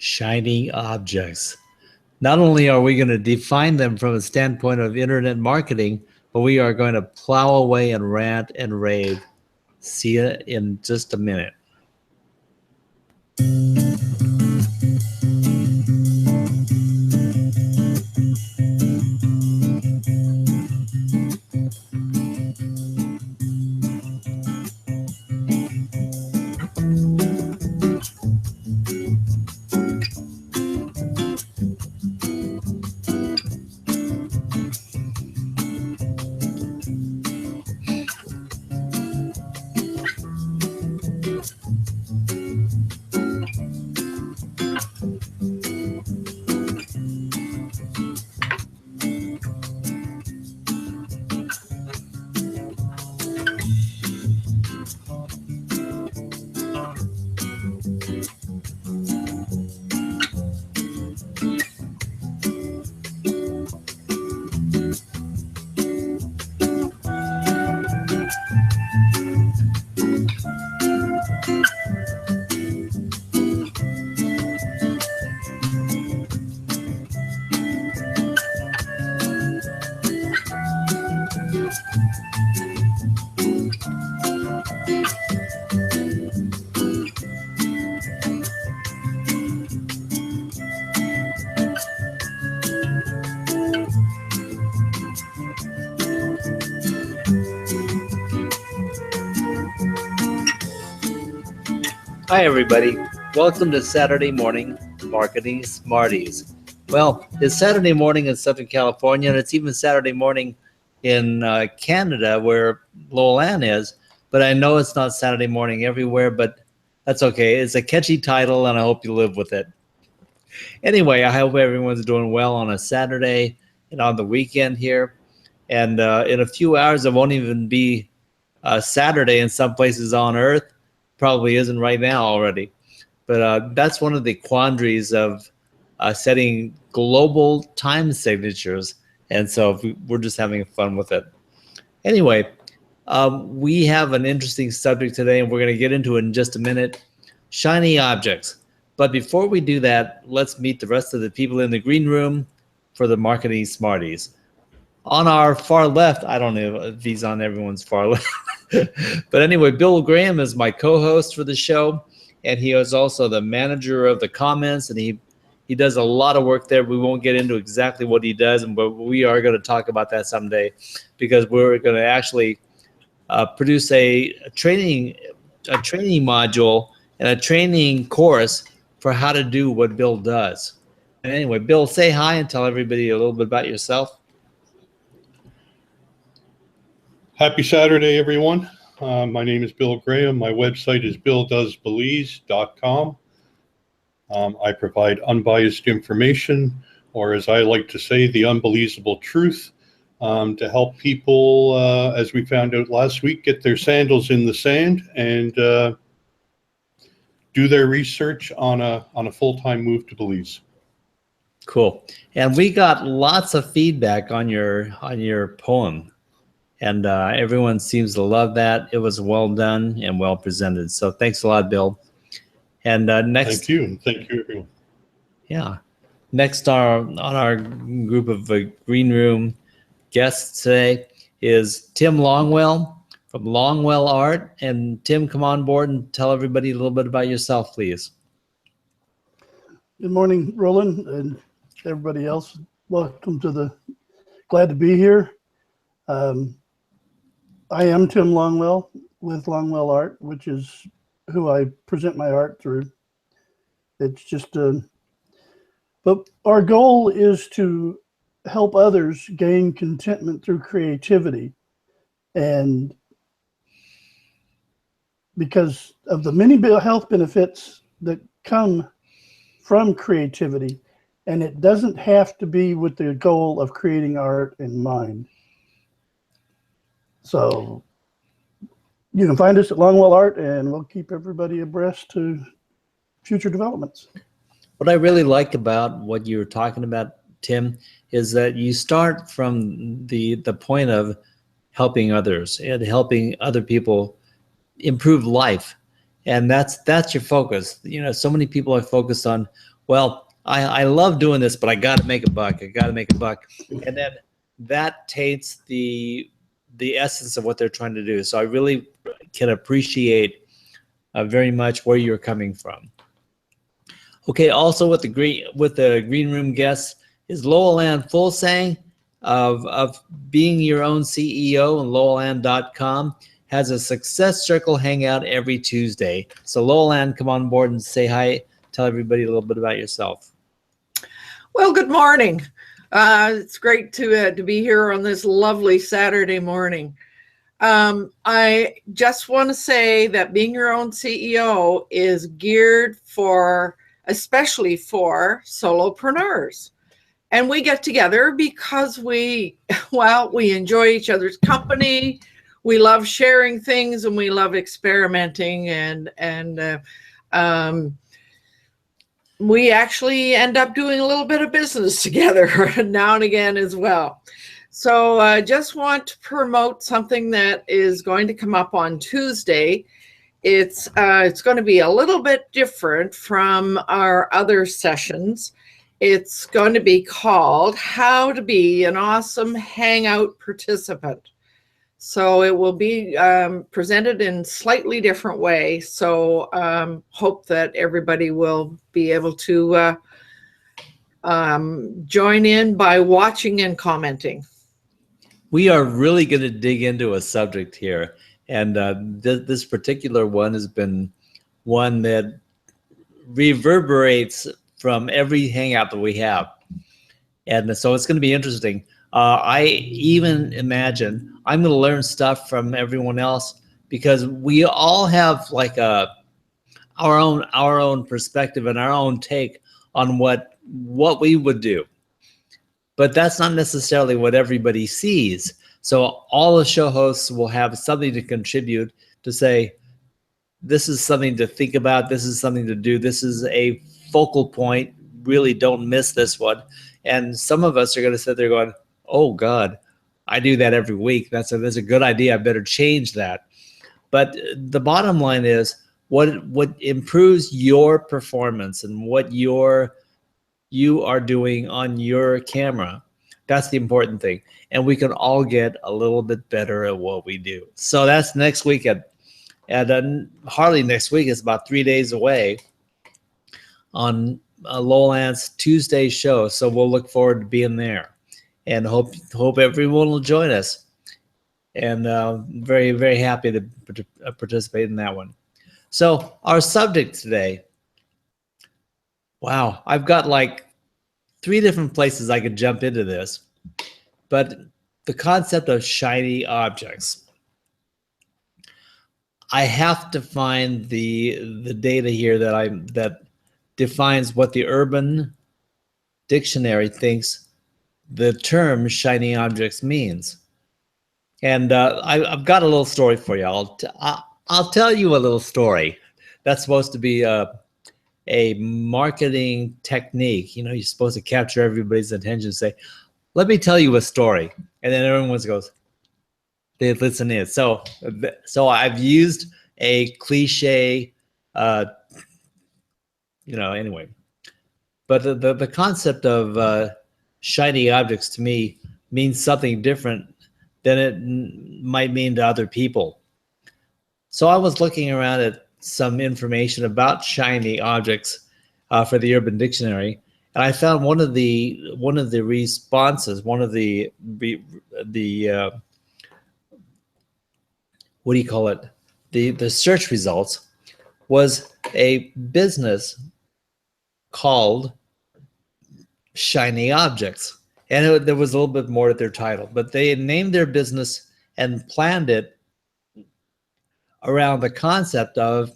shiny objects. Not only are we going to define them from a standpoint of internet marketing, but we are going to plow away and rant and rave. See you in just a minute. Hi, everybody. Welcome to Saturday Morning Marketing Smarties. Well, it's Saturday morning in Southern California, and it's even Saturday morning in Canada, where Lowell Ann is. But I know it's not Saturday morning everywhere, but that's okay. It's a catchy title, and I hope you live with it. Anyway, I hope everyone's doing well on a Saturday and on the weekend here. And in a few hours, it won't even be Saturday in some places on Earth. Probably isn't right now already. But that's one of the quandaries of setting global time signatures. And so we're just having fun with it. Anyway, we have an interesting subject today, and we're going to get into it in just a minute. Shiny objects. But before we do that, let's meet the rest of the people in the green room for the Marketing Smarties. On our far left, I don't know if he's on everyone's far left. But anyway, Bill Graham is my co-host for the show, and he is also the manager of the comments, and he does a lot of work there. We won't get into exactly what he does, but we are going to talk about that someday, because we're going to actually produce a training module and a training course for how to do what Bill does. And anyway, Bill, say hi and tell everybody a little bit about yourself. Happy Saturday, everyone. My name is Bill Graham. My website is billdoesbelize.com. I provide unbiased information, or as I like to say, the unbelievable truth, to help people, as we found out last week, get their sandals in the sand and do their research on a full-time move to Belize. Cool. And we got lots of feedback on your poem. And everyone seems to love that. It was well done and well presented. So thanks a lot, Bill. And next. Thank you, and thank you, everyone. Yeah. Next on our group of green room guests today is Tim Longwell from Longwell Art. And Tim, come on board and tell everybody a little bit about yourself, please. Good morning, Roland, and everybody else. Welcome to glad to be here. I am Tim Longwell with Longwell Art, which is who I present my art through. It's just but our goal is to help others gain contentment through creativity. And because of the many health benefits that come from creativity, and it doesn't have to be with the goal of creating art in mind. So you can find us at Longwell Art, and we'll keep everybody abreast to future developments. What I really like about what you're talking about, Tim, is that you start from the point of helping others and helping other people improve life. And that's your focus. You know, so many people are focused on Well, I love doing this, but I got to make a buck. I got to make a buck. And then that taints the essence of what they're trying to do. So I really can appreciate very much where you're coming from. Okay, also with the green room guests is Lowell Ann Fulsang of being your own CEO, and lowelann.com has a success circle hangout every Tuesday. So Lowell Ann, come on board and say hi. Tell everybody a little bit about yourself. Well, good morning. It's great to be here on this lovely Saturday morning. I just want to say that being your own CEO is geared especially for solopreneurs. And we get together because we enjoy each other's company. We love sharing things and we love experimenting, and we actually end up doing a little bit of business together now and again as well. So I just want to promote something that is going to come up on Tuesday. It's going to be a little bit different from our other sessions. It's going to be called How to Be an Awesome Hangout Participant. So it will be presented in slightly different way. So hope that everybody will be able to join in by watching and commenting. We are really going to dig into a subject here. And this particular one has been one that reverberates from every hangout that we have. And so it's going to be interesting. I even imagine I'm going to learn stuff from everyone else, because we all have like our own perspective and our own take on what we would do. But that's not necessarily what everybody sees. So all the show hosts will have something to contribute to say, this is something to think about. This is something to do. This is a focal point. Really don't miss this one. And some of us are going to sit there going, oh God, I do that every week. That's a good idea. I better change that. But the bottom line is what improves your performance and what you are doing on your camera. That's the important thing. And we can all get a little bit better at what we do. So that's next week hardly next week. It's about 3 days away on Lowell Ann's Tuesday show. So we'll look forward to being there, and hope everyone will join us. And very, very happy to participate in that one. So our subject today, wow, I've got like 3 different places I could jump into this, but the concept of shiny objects. I have to find the data here that defines what the Urban Dictionary thinks the term shiny objects means. And I've got a little story for you. I'll tell you a little story. That's supposed to be a marketing technique. You know, you're supposed to capture everybody's attention and say, let me tell you a story. And then everyone goes, they listen in. So I've used a cliche, anyway. But the concept of shiny objects to me means something different than it might mean to other people. So I was looking around at some information about shiny objects for the Urban Dictionary, and I found one of the responses, one of the what do you call it? The search results was a business called Shiny Objects. And there was a little bit more to their title, but they named their business and planned it around the concept of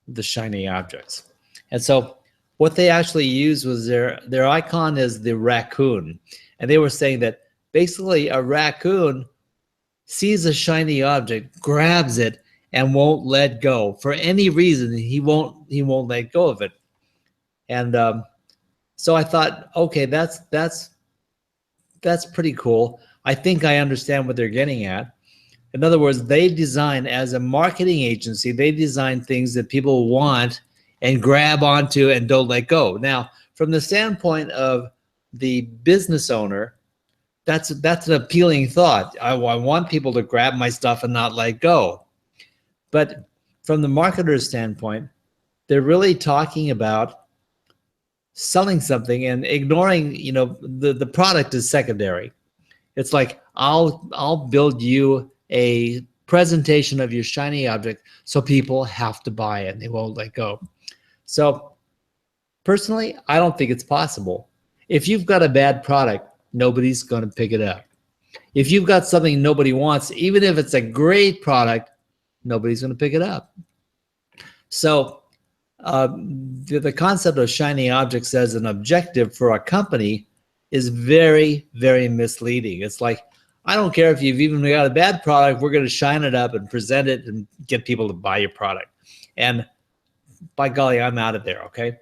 the shiny objects. And so what they actually used was their icon is the raccoon. And they were saying that basically a raccoon sees a shiny object, grabs it, and won't let go. For any reason, he won't let go of it. And so I thought, okay, that's pretty cool. I think I understand what they're getting at. In other words, they design, as a marketing agency, they design things that people want and grab onto and don't let go. Now, from the standpoint of the business owner, that's an appealing thought. I want people to grab my stuff and not let go. But from the marketer's standpoint, they're really talking about selling something and ignoring, the product is secondary. It's like, I'll build you a presentation of your shiny object so people have to buy it and they won't let go. So personally, I don't think it's possible. If you've got a bad product, nobody's going to pick it up. If you've got something nobody wants, even if it's a great product, nobody's going to pick it up. So the concept of shiny objects as an objective for a company is very, very misleading. It's like, I don't care if you've even got a bad product, we're going to shine it up and present it and get people to buy your product. And by golly, I'm out of there, okay?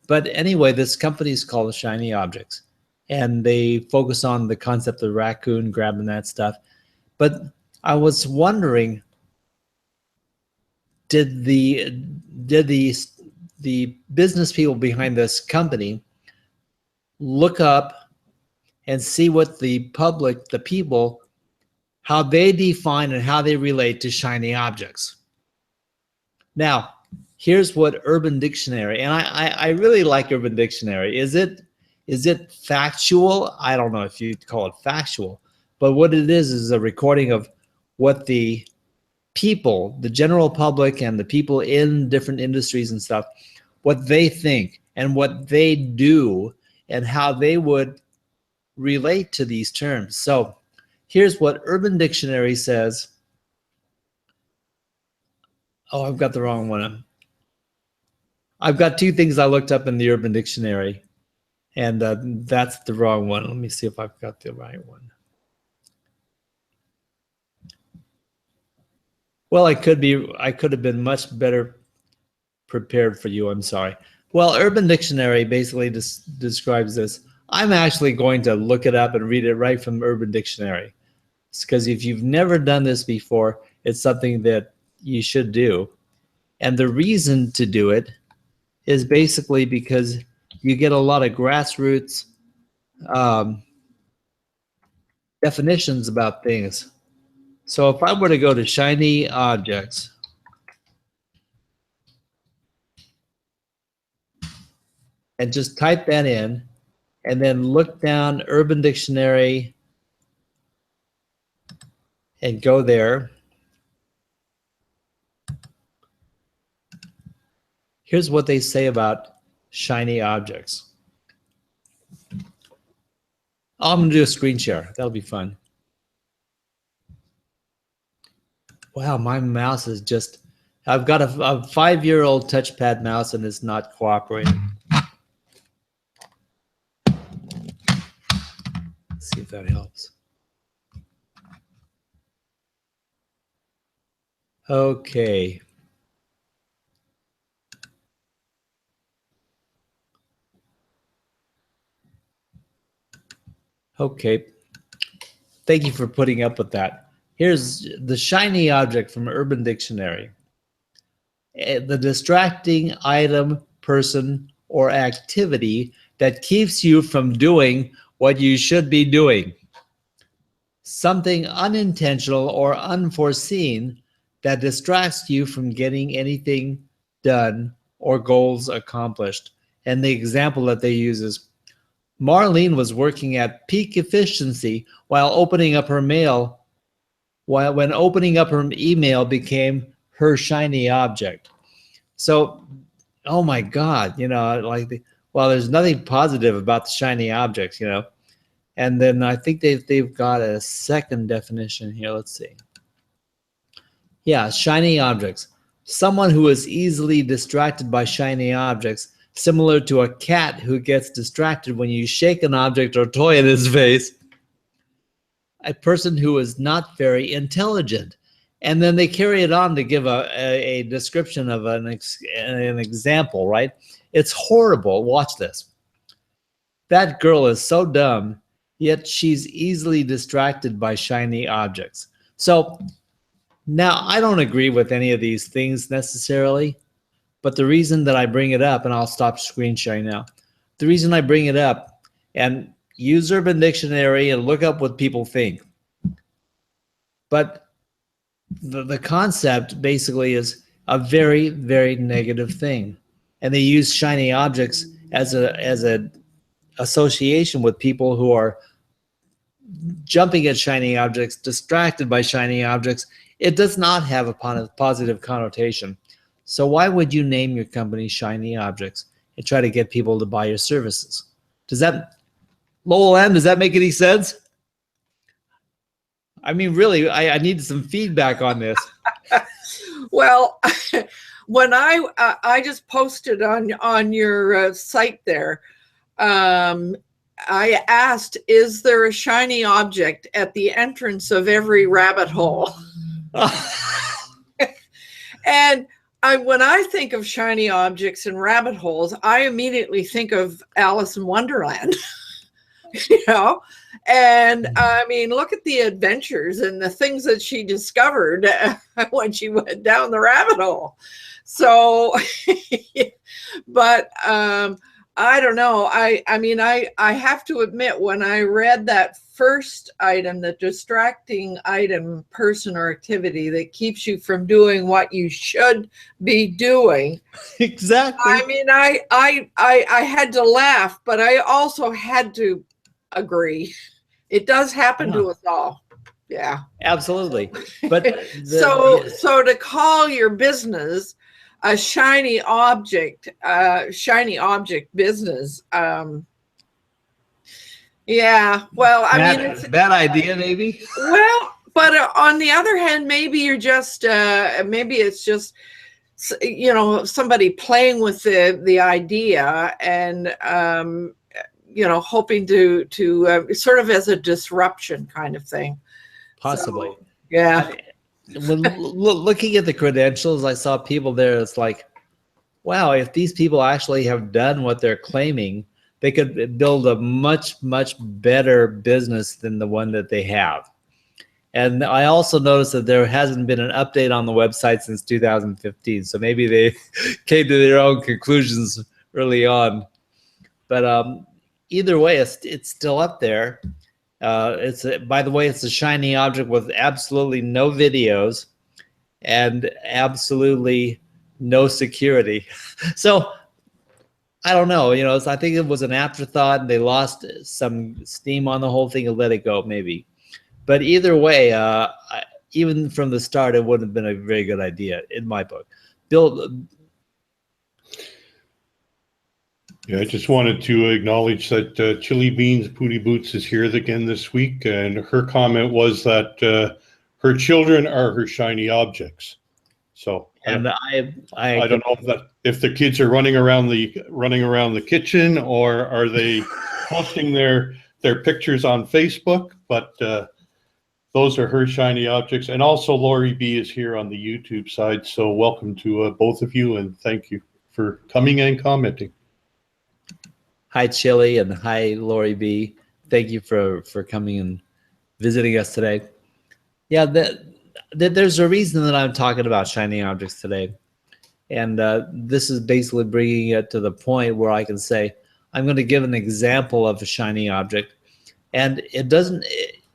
But anyway, this company is called Shiny Objects, and they focus on the concept of raccoon grabbing that stuff. But I was wondering, did the business people behind this company look up and see what the public, the people, how they define and how they relate to shiny objects? Now, here's what Urban Dictionary, and I really like Urban Dictionary. Is it factual? I don't know if you'd call it factual, but what it is a recording of what the people, the general public and the people in different industries and stuff, what they think and what they do and how they would relate to these terms. So here's what Urban Dictionary says. Oh, I've got the wrong one. I've got two things I looked up in the Urban Dictionary, and that's the wrong one. Let me see if I've got the right one. Well, I could have been much better prepared for you. I'm sorry. Well, Urban Dictionary basically describes this. I'm actually going to look it up and read it right from Urban Dictionary. Because if you've never done this before, it's something that you should do. And the reason to do it is basically because you get a lot of grassroots definitions about things. So if I were to go to shiny objects, and just type that in, and then look down Urban Dictionary and go there. Here's what they say about shiny objects. I'm going to do a screen share. That'll be fun. Wow, my mouse is just, I've got a 5-year-old touchpad mouse and it's not cooperating. Let's see if that helps. Okay. Okay. Thank you for putting up with that. Here's the shiny object from Urban Dictionary. The distracting item, person, or activity that keeps you from doing what you should be doing. Something unintentional or unforeseen that distracts you from getting anything done or goals accomplished. And the example that they use is, Marlene was working at peak efficiency while opening up her mail, when opening up her email became her shiny object. So, oh my God, well, there's nothing positive about the shiny objects, And then I think they've got a second definition here. Let's see. Yeah, shiny objects. Someone who is easily distracted by shiny objects, similar to a cat who gets distracted when you shake an object or toy in his face. A person who is not very intelligent. And then they carry it on to give a description of an example, right? It's horrible. Watch this. That girl is so dumb, yet she's easily distracted by shiny objects. So now I don't agree with any of these things necessarily, But the reason that I bring it up, and I'll stop screen sharing now. The reason I bring it up, and use Urban Dictionary and look up what people think. But the concept basically is a very, very negative thing. And they use shiny objects as a association with people who are jumping at shiny objects, distracted by shiny objects. It does not have a positive connotation. So why would you name your company Shiny Objects and try to get people to buy your services? Does that, Lowell M., does that make any sense? I mean, really, I need some feedback on this. Well, when I just posted on your site there, I asked, is there a shiny object at the entrance of every rabbit hole? And when I think of shiny objects and rabbit holes, I immediately think of Alice in Wonderland. You know, and I mean, look at the adventures and the things that she discovered when she went down the rabbit hole. So, but I don't know. I mean, I have to admit, when I read that first item, the distracting item, person or activity that keeps you from doing what you should be doing. Exactly. I mean, I had to laugh, but I also had to agree. It does happen to us all. Yeah, absolutely. But so to call your business a shiny object business, yeah, well, I mean, it's bad idea, maybe. Well, but on the other hand, maybe you're just maybe it's just, you know, somebody playing with the idea and you know, hoping to sort of as a disruption kind of thing. Possibly. So, yeah. When looking at the credentials, I saw people there. It's like, wow, if these people actually have done what they're claiming, they could build a much, much better business than the one that they have. And I also noticed that there hasn't been an update on the website since 2015. So maybe they came to their own conclusions early on. But either way, it's still up there. By the way, it's a shiny object with absolutely no videos and absolutely no security. So I don't know. You know, I think it was an afterthought, and they lost some steam on the whole thing and let it go, maybe. But either way, even from the start, it wouldn't have been a very good idea in my book. Bill. Yeah, I just wanted to acknowledge that Chili Beans Pooty Boots is here again this week, and her comment was that her children are her shiny objects. So, and I don't know if the kids are running around the kitchen, or are they posting their pictures on Facebook, but those are her shiny objects. And also Lori B is here on the YouTube side. So welcome to both of you, and thank you for coming and commenting. Hi, Chili, and hi, Lori B. Thank you for coming and visiting us today. Yeah, there's a reason that I'm talking about shiny objects today. And this is basically bringing it to the point where I can say, I'm going to give an example of a shiny object. And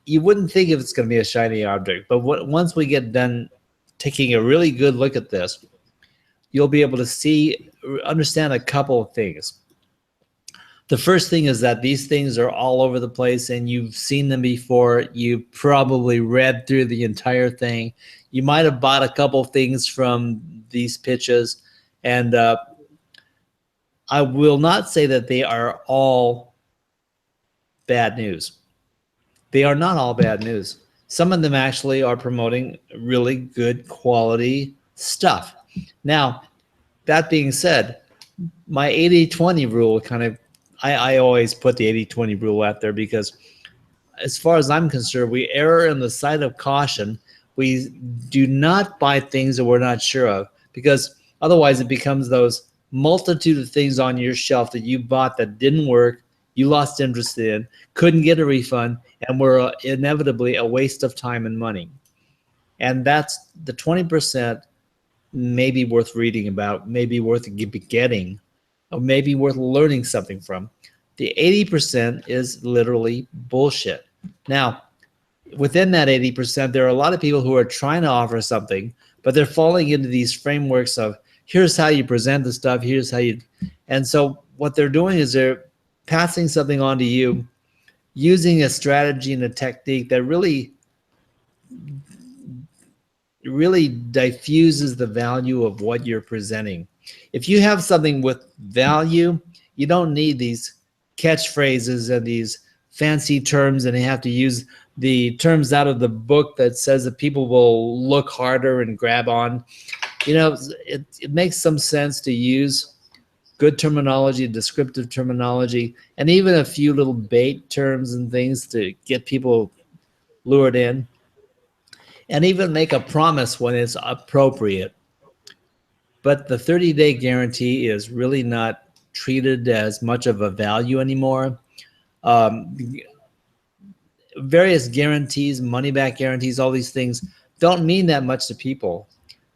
you wouldn't think if it's going to be a shiny object, but once we get done taking a really good look at this, you'll be able to understand a couple of things. The first thing is that these things are all over the place, and you've seen them before. You probably read through the entire thing. You might have bought a couple things from these pitches, and I will not say that they are all bad news. They are not all bad news. Some of them actually are promoting really good quality stuff. Now, that being said, my 80-20 rule I always put the 80-20 rule out there because as far as I'm concerned, we err on the side of caution. We do not buy things that we're not sure of, because otherwise it becomes those multitude of things on your shelf that you bought that didn't work, you lost interest in, couldn't get a refund, and were inevitably a waste of time and money. And that's the 20% maybe worth reading about, maybe worth getting, or maybe worth learning something from. The 80% is literally bullshit. Now, within that 80%, there are a lot of people who are trying to offer something, but they're falling into these frameworks of here's how you present the stuff, here's how you, and so what they're doing is they're passing something on to you using a strategy and a technique that really diffuses the value of what you're presenting. If you have something with value, you don't need these catchphrases and these fancy terms, and you have to use the terms out of the book that says that people will look harder and grab on. You know, it makes some sense to use good terminology, descriptive terminology, and even a few little bait terms and things to get people lured in, and even make a promise when it's appropriate. But the 30-day guarantee is really not treated as much of a value anymore. Various guarantees, money-back guarantees, all these things don't mean that much to people.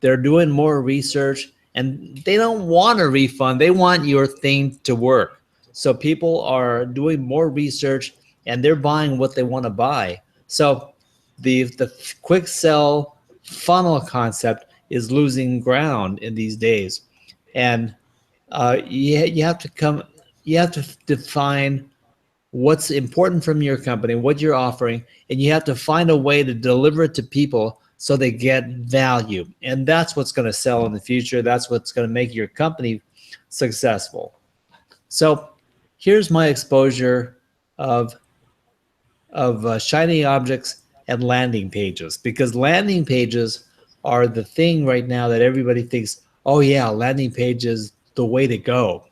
They're doing more research, and they don't want a refund. They want your thing to work. So people are doing more research, and they're buying what they want to buy. So the quick sell funnel concept is losing ground in these days, and you have to define what's important from your company, what you're offering, and you have to find a way to deliver it to people so they get value. And that's what's going to sell in the future. That's what's going to make your company successful. So here's my exposure of shiny objects and landing pages, because landing pages are the thing right now that everybody thinks, oh yeah, landing page is the way to go.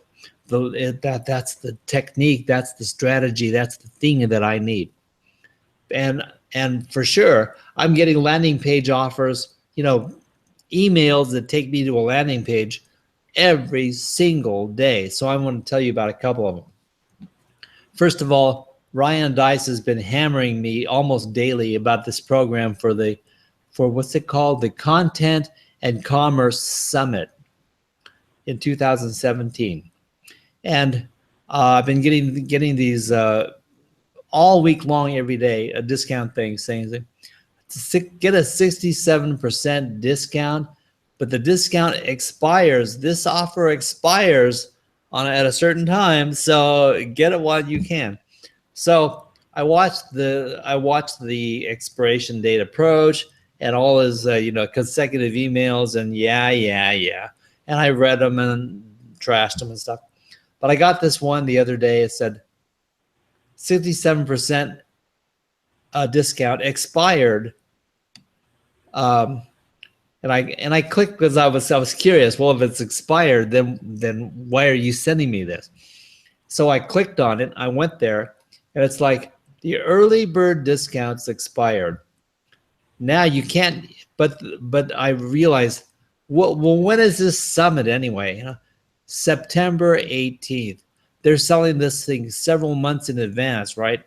That's the technique, that's the strategy, that's the thing that I need. And for sure, I'm getting landing page offers, you know, emails that take me to a landing page every single day. So I want to tell you about a couple of them. First of all, Ryan Dice has been hammering me almost daily about this program for what's it called? The Content and Commerce Summit in 2017. And I've been getting these all week long, every day, a discount thing saying get a 67% discount, but the discount expires. This offer expires at a certain time, so get it while you can. So I watched the expiration date approach and all his consecutive emails, and yeah, and I read them and trashed them and stuff. But I got this one the other day. It said 67% discount expired, and I clicked because I was curious. Well, if it's expired, then why are you sending me this? So I clicked on it. I went there, and it's like the early bird discounts expired. Now you can't. But I realized, well, when is this summit anyway? You know, September 18th. They're selling this thing several months in advance, right?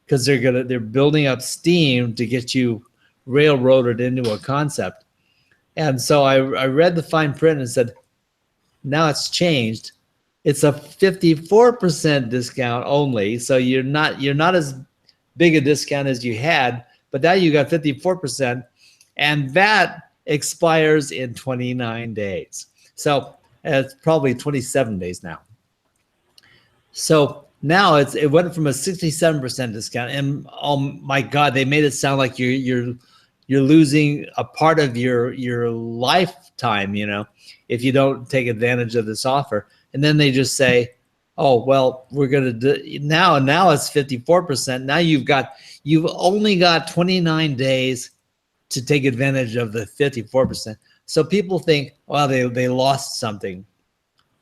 Because they're building up steam to get you railroaded into a concept. And so I read the fine print and said, now it's changed. It's a 54% discount only. So you're not as big a discount as you had, but now you got 54%, and that expires in 29 days. So it's probably 27 days now. So now it went from a 67% discount, and oh my God, they made it sound like you're losing a part of your lifetime, you know, if you don't take advantage of this offer. And then they just say, oh well, we're gonna do now it's 54%. Now you've only got 29 days to take advantage of the 54%. So people think, well, they lost something.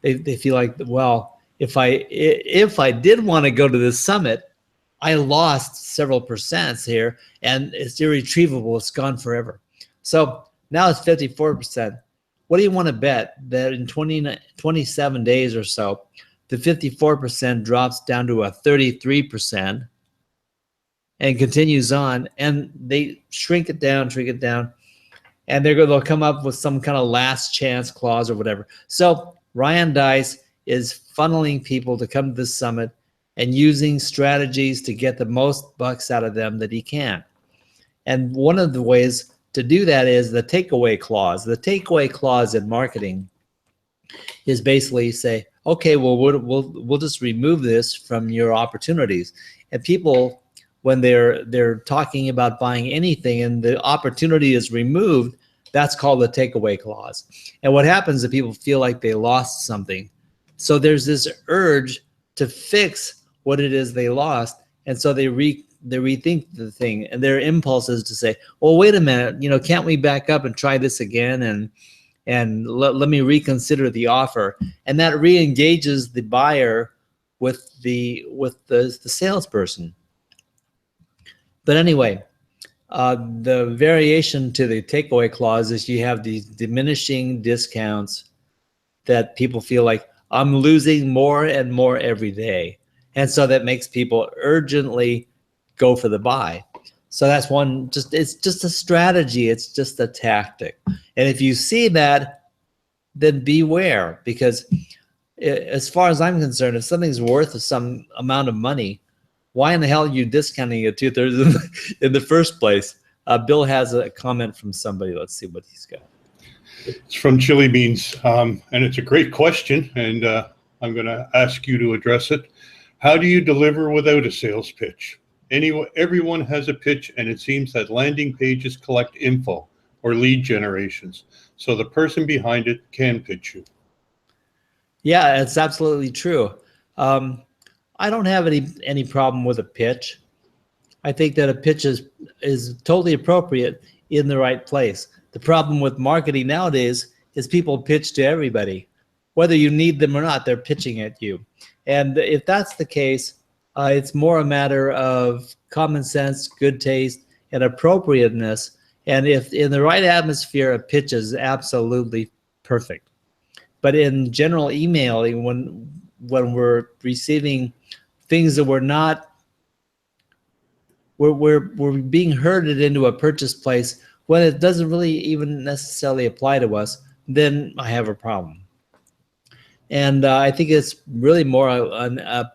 They feel like, well, if I did want to go to this summit, I lost several percents here, and it's irretrievable. It's gone forever. So now it's 54%. What do you want to bet that in 27 days or so, the 54% drops down to a 33% and continues on, and they shrink it down. and they'll come up with some kind of last chance clause or whatever. So Ryan Deiss is funneling people to come to this summit and using strategies to get the most bucks out of them that he can. And one of the ways to do that is the takeaway clause. The takeaway clause in marketing is basically say, okay, well, we'll just remove this from your opportunities. And people, when they're talking about buying anything and the opportunity is removed, that's called the takeaway clause. And what happens is people feel like they lost something. So there's this urge to fix what it is they lost. And so they rethink the thing, and their impulse is to say, well, wait a minute, can't we back up and try this again? And let me reconsider the offer. And that re-engages the buyer with the salesperson. But anyway, the variation to the takeaway clause is you have these diminishing discounts that people feel like, I'm losing more and more every day. And so that makes people urgently go for the buy. So that's one, it's just a strategy. It's just a tactic. And if you see that, then beware, because as far as I'm concerned, if something's worth some amount of money, why in the hell are you discounting it 2/3 in the first place? Bill has a comment from somebody. Let's see what he's got. It's from Chili Beans, and it's a great question, and I'm going to ask you to address it. How do you deliver without a sales pitch? Everyone has a pitch, and it seems that landing pages collect info or lead generations, so the person behind it can pitch you. Yeah, it's absolutely true. I don't have any problem with a pitch. I think that a pitch is totally appropriate in the right place. The problem with marketing nowadays is people pitch to everybody. Whether you need them or not, they're pitching at you. And if that's the case, it's more a matter of common sense, good taste, and appropriateness. And if in the right atmosphere, a pitch is absolutely perfect. But in general emailing, when we're receiving things that we're being herded into a purchase place when it doesn't really even necessarily apply to us, then I have a problem. And I think it's really more a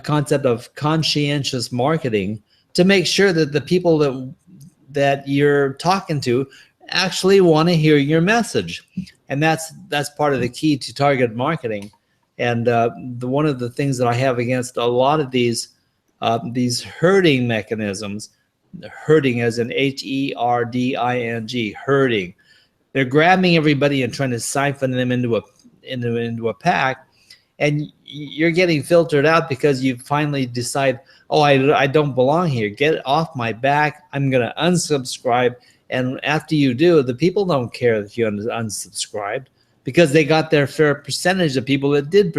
concept of conscientious marketing to make sure that the people that you're talking to actually want to hear your message. And that's part of the key to target marketing. And one of the things that I have against a lot of these herding mechanisms, herding as in HERDING, herding. They're grabbing everybody and trying to siphon them into a pack, and you're getting filtered out because you finally decide, oh, I don't belong here. Get off my back. I'm going to unsubscribe. And after you do, the people don't care that you unsubscribed because they got their fair percentage of people that did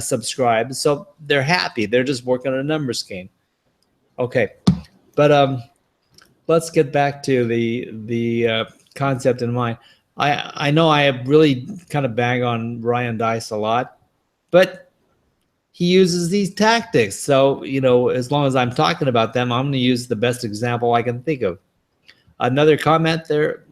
subscribe. So they're happy. They're just working on a numbers game. Okay. But let's get back to the concept in mind. I know I really kind of bang on Ryan Deiss a lot, but he uses these tactics. So, as long as I'm talking about them, I'm going to use the best example I can think of. Another comment there.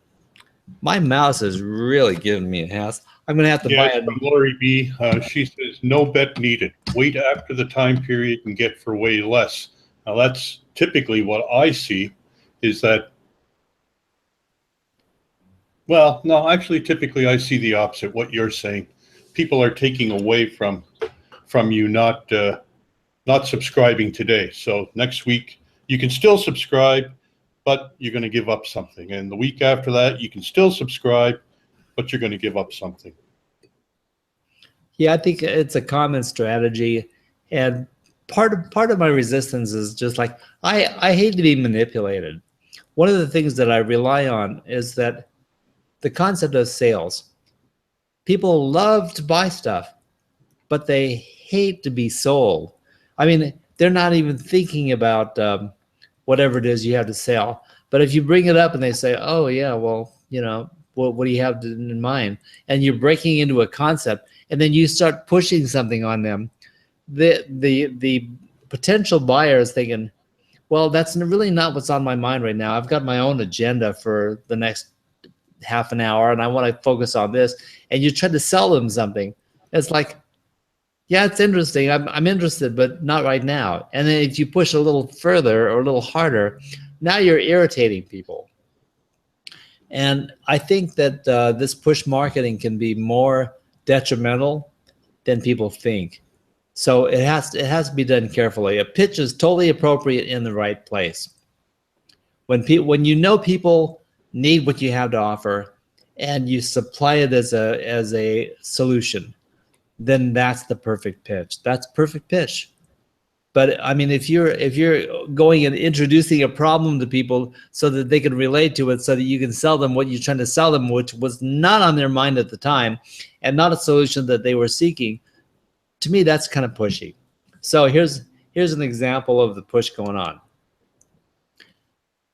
My mouse is really giving me a house. I'm going to have to buy it. From Lori B. She says, no bet needed. Wait after the time period and get for way less. Now, that's typically what I see is that, well, no, actually, typically I see the opposite, what you're saying. People are taking away from you, not subscribing today. So next week, you can still subscribe, but you're going to give up something. And the week after that, you can still subscribe, but you're going to give up something. Yeah, I think it's a common strategy. And part of my resistance is just like, I hate to be manipulated. One of the things that I rely on is that the concept of sales. People love to buy stuff, but they hate to be sold. I mean, they're not even thinking about whatever it is you have to sell. But if you bring it up and they say, oh, yeah, well, what do you have in mind? And you're breaking into a concept, and then you start pushing something on them. The potential buyer is thinking, Well, that's really not what's on my mind right now. I've got my own agenda for the next half an hour, and I want to focus on this. And you try to sell them something. It's like, yeah, it's interesting. I'm interested, but not right now. And then if you push a little further or a little harder, now you're irritating people. And I think that this push marketing can be more detrimental than people think. So it has to be done carefully. A pitch is totally appropriate in the right place. When you know people need what you have to offer, and you supply it as a solution, then that's the perfect pitch. That's perfect pitch. But I mean, if you're going and introducing a problem to people so that they can relate to it, so that you can sell them what you're trying to sell them, which was not on their mind at the time, and not a solution that they were seeking, to me, that's kind of pushy. So here's an example of the push going on.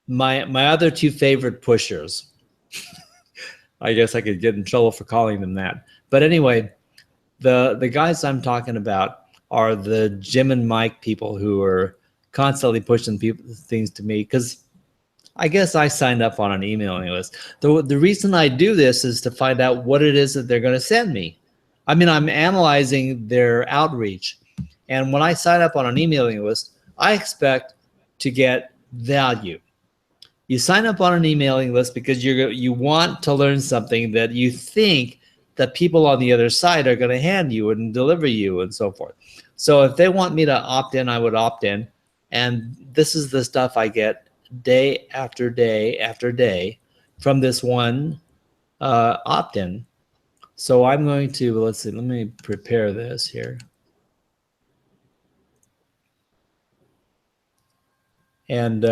My other two favorite pushers. I guess I could get in trouble for calling them that. But anyway, the guys I'm talking about are the Jim and Mike people who are constantly pushing things to me, because I guess I signed up on an emailing list. The reason I do this is to find out what it is that they're going to send me. I mean, I'm analyzing their outreach. And when I sign up on an emailing list, I expect to get value. You sign up on an emailing list because you want to learn something that you think that people on the other side are going to hand you and deliver you and so forth. So if they want me to opt in, I would opt in. And this is the stuff I get day after day after day from this one opt-in. So I'm going to, let's see, let me prepare this here. And,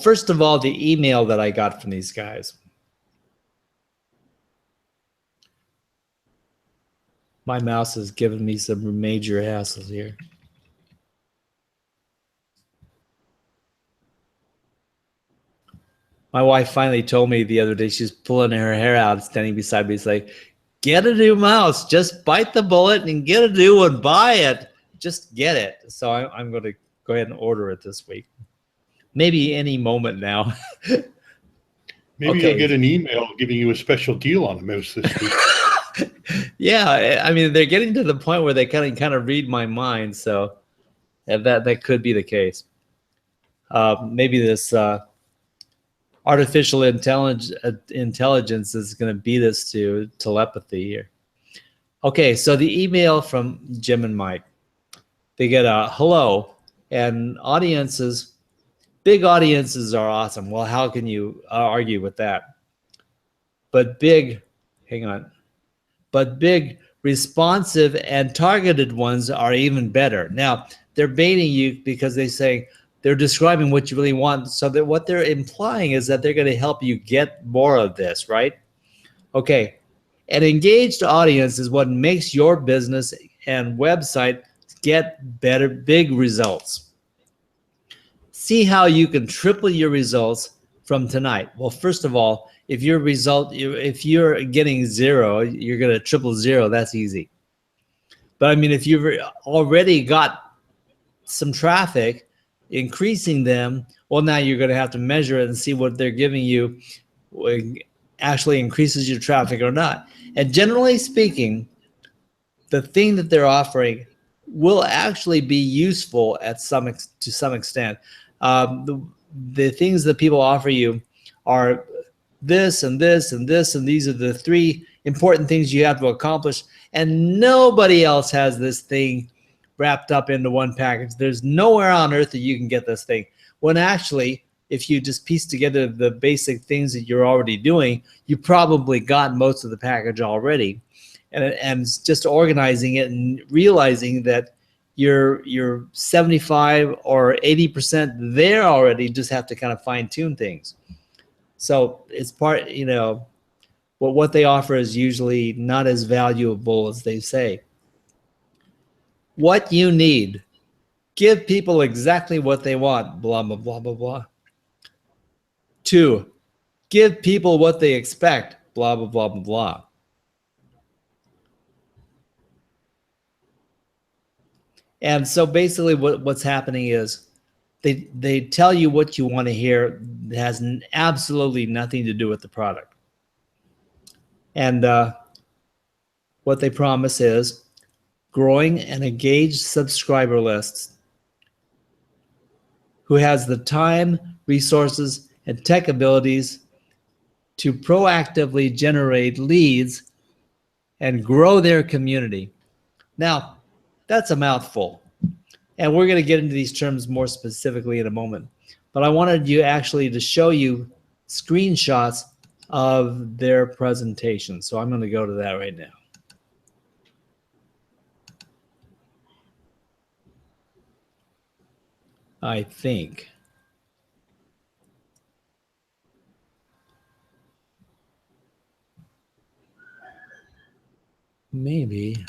first of all, the email that I got from these guys. My mouse is giving me some major hassles here. My wife finally told me the other day, she's pulling her hair out, standing beside me. It's like, get a new mouse. Just bite the bullet and get a new one. Buy it. Just get it. So I'm going to go ahead and order it this week. Maybe any moment now. Maybe Okay. you'll get an email giving you a special deal on a mouse this week. Yeah, I mean, they're getting to the point where they kind of read my mind, so that could be the case. Maybe this artificial intelligence is going to beat us to telepathy here. Okay, so the email from Jim and Mike. They get a hello, and audiences, big audiences are awesome. Well, how can you argue with that? But big, hang on. But big, responsive, and targeted ones are even better. Now, they're baiting you because they're describing what you really want, so that what they're implying is that they're going to help you get more of this, right? Okay, an engaged audience is what makes your business and website get better, big results. See how you can triple your results from tonight. Well, first of all, if you're getting 0, you're going to triple 0. That's easy. But I mean, if you've already got some traffic, increasing them, well, now you're going to have to measure it and see what they're giving you actually increases your traffic or not. And generally speaking, the thing that they're offering will actually be useful to some extent. The things that people offer you are this and this and this, and these are the 3 important things you have to accomplish, and nobody else has this thing wrapped up into one package. There's nowhere on earth that you can get this thing, when actually, if you just piece together the basic things that you're already doing, you probably got most of the package already. And it's just organizing it and realizing that you're 75 or 80% there already, just have to kind of fine tune things. So it's part, what they offer is usually not as valuable as they say. What you need, give people exactly what they want, blah, blah, blah, blah, blah. 2, give people what they expect, blah, blah, blah, blah, blah. And so basically what's happening is they tell you what you want to hear that has absolutely nothing to do with the product. And what they promise is growing an engaged subscriber list who has the time, resources, and tech abilities to proactively generate leads and grow their community. Now, that's a mouthful. And we're going to get into these terms more specifically in a moment. But I wanted you actually to show you screenshots of their presentation. So I'm going to go to that right now. I think. Maybe.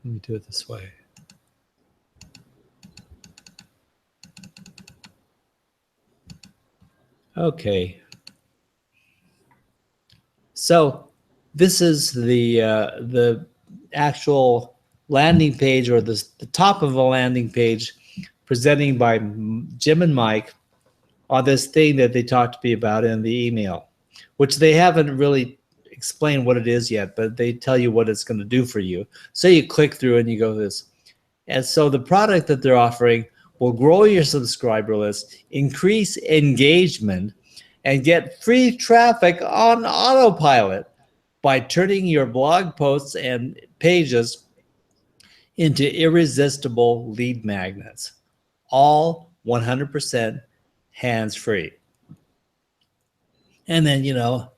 Let me do it this way. Okay. So this is the actual landing page, or the top of a landing page presenting by Jim and Mike on this thing that they talked to me about in the email, which they haven't really explained what it is yet, but they tell you what it's going to do for you. So you click through and you go this. And so the product that they're offering will grow your subscriber list, increase engagement, and get free traffic on autopilot by turning your blog posts and pages into irresistible lead magnets, all 100% hands-free. And then, you know,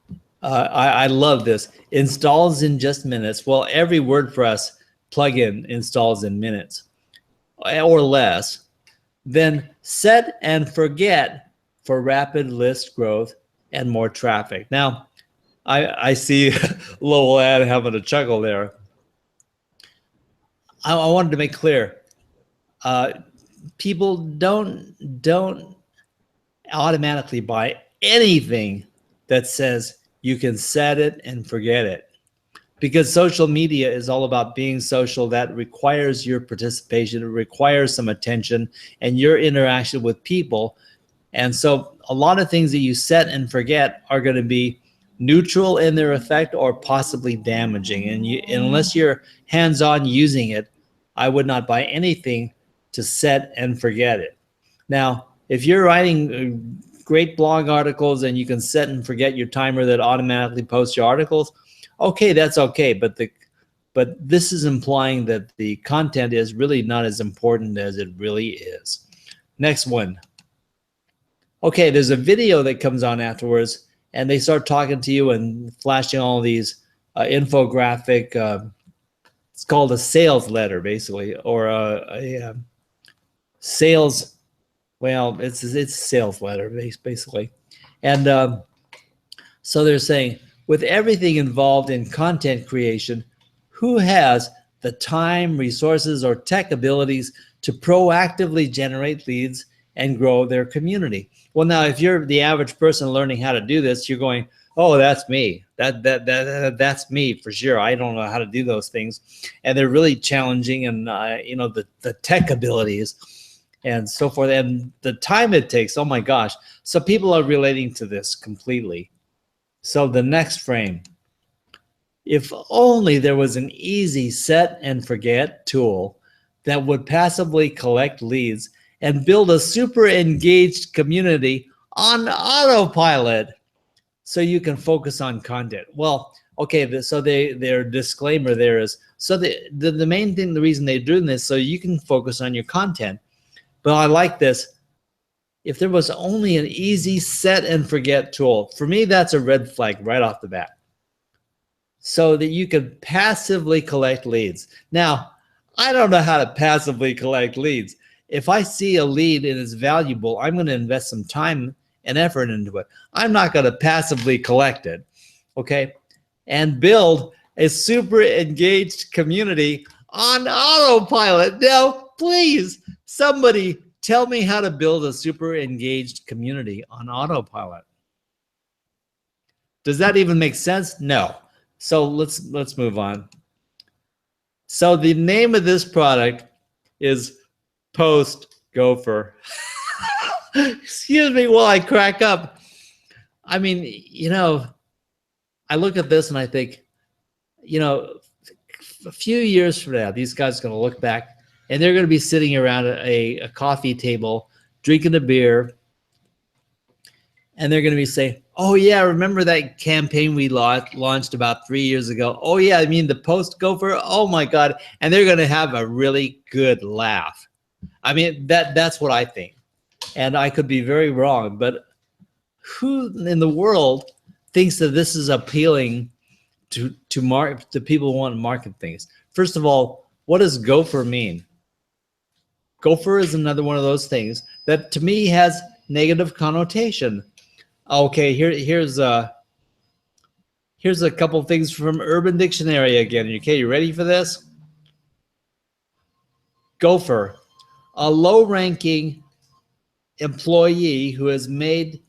I love this. Installs in just minutes. Well, every WordPress plugin installs in minutes or less. Then set and forget for rapid list growth and more traffic. Now, I see Lowell Ad having a chuckle there. I wanted to make clear, people don't automatically buy anything that says you can set it and forget it, because social media is all about being social. That requires your participation. It requires some attention and your interaction with people. And so a lot of things that you set and forget are going to be neutral in their effect or possibly damaging. And unless you're hands-on using it, I would not buy anything to set and forget it. Now, if you're writing great blog articles and you can set and forget your timer that automatically posts your articles, okay, that's okay. But this is implying that the content is really not as important as it really is. Next one. Okay, there's a video that comes on afterwards, and they start talking to you and flashing all these infographic. It's called a sales letter, basically, or a sales. Well, it's a sales letter, basically. And so they're saying, with everything involved in content creation, who has the time, resources, or tech abilities to proactively generate leads and grow their community? Well, now, if you're the average person learning how to do this, you're going, oh, that's me. That's me for sure. I don't know how to do those things. And they're really challenging, and you know, the tech abilities and so forth, and the time it takes. Oh my gosh. So people are relating to this completely. So the next frame, if only there was an easy set and forget tool that would passively collect leads and build a super engaged community on autopilot so you can focus on content. Well, okay, so their disclaimer there is, so the main thing, the reason they're doing this, so you can focus on your content. But I like this. If there was only an easy set and forget tool, for me, that's a red flag right off the bat. So that you could passively collect leads. Now, I don't know how to passively collect leads. If I see a lead and it's valuable, I'm going to invest some time and effort into it. I'm not going to passively collect it, okay? And build a super engaged community on autopilot. Now, please, somebody tell me how to build a super engaged community on autopilot. Does that even make sense? No. So let's move on. So the name of this product is Post Gopher. Excuse me while I crack up. I mean, I look at this and I think, a few years from now, these guys are going to look back and they're going to be sitting around a coffee table, drinking a beer, and they're going to be saying, oh, yeah, remember that campaign we launched about 3 years ago? Oh, yeah, I mean, the Post Gopher. Oh, my God. And they're going to have a really good laugh. I mean, that's what I think. And I could be very wrong, but who in the world thinks that this is appealing to people who want to market things? First of all, what does gopher mean? Gopher is another one of those things that to me has negative connotation. Okay, here's a couple things from Urban Dictionary again. Okay, you ready for this? Gopher, a low-ranking employee who is made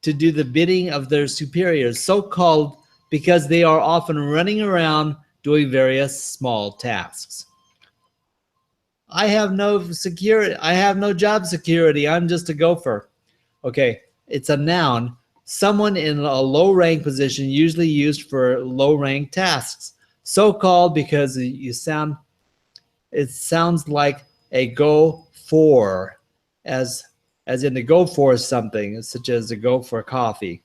to do the bidding of their superiors, so-called because they are often running around doing various small tasks. I have no security. I have no job security. I'm just a gopher. Okay, it's a noun. Someone in a low-rank position, usually used for low-rank tasks. So-called because it sounds like a go for, as in to go for something, such as to go for coffee.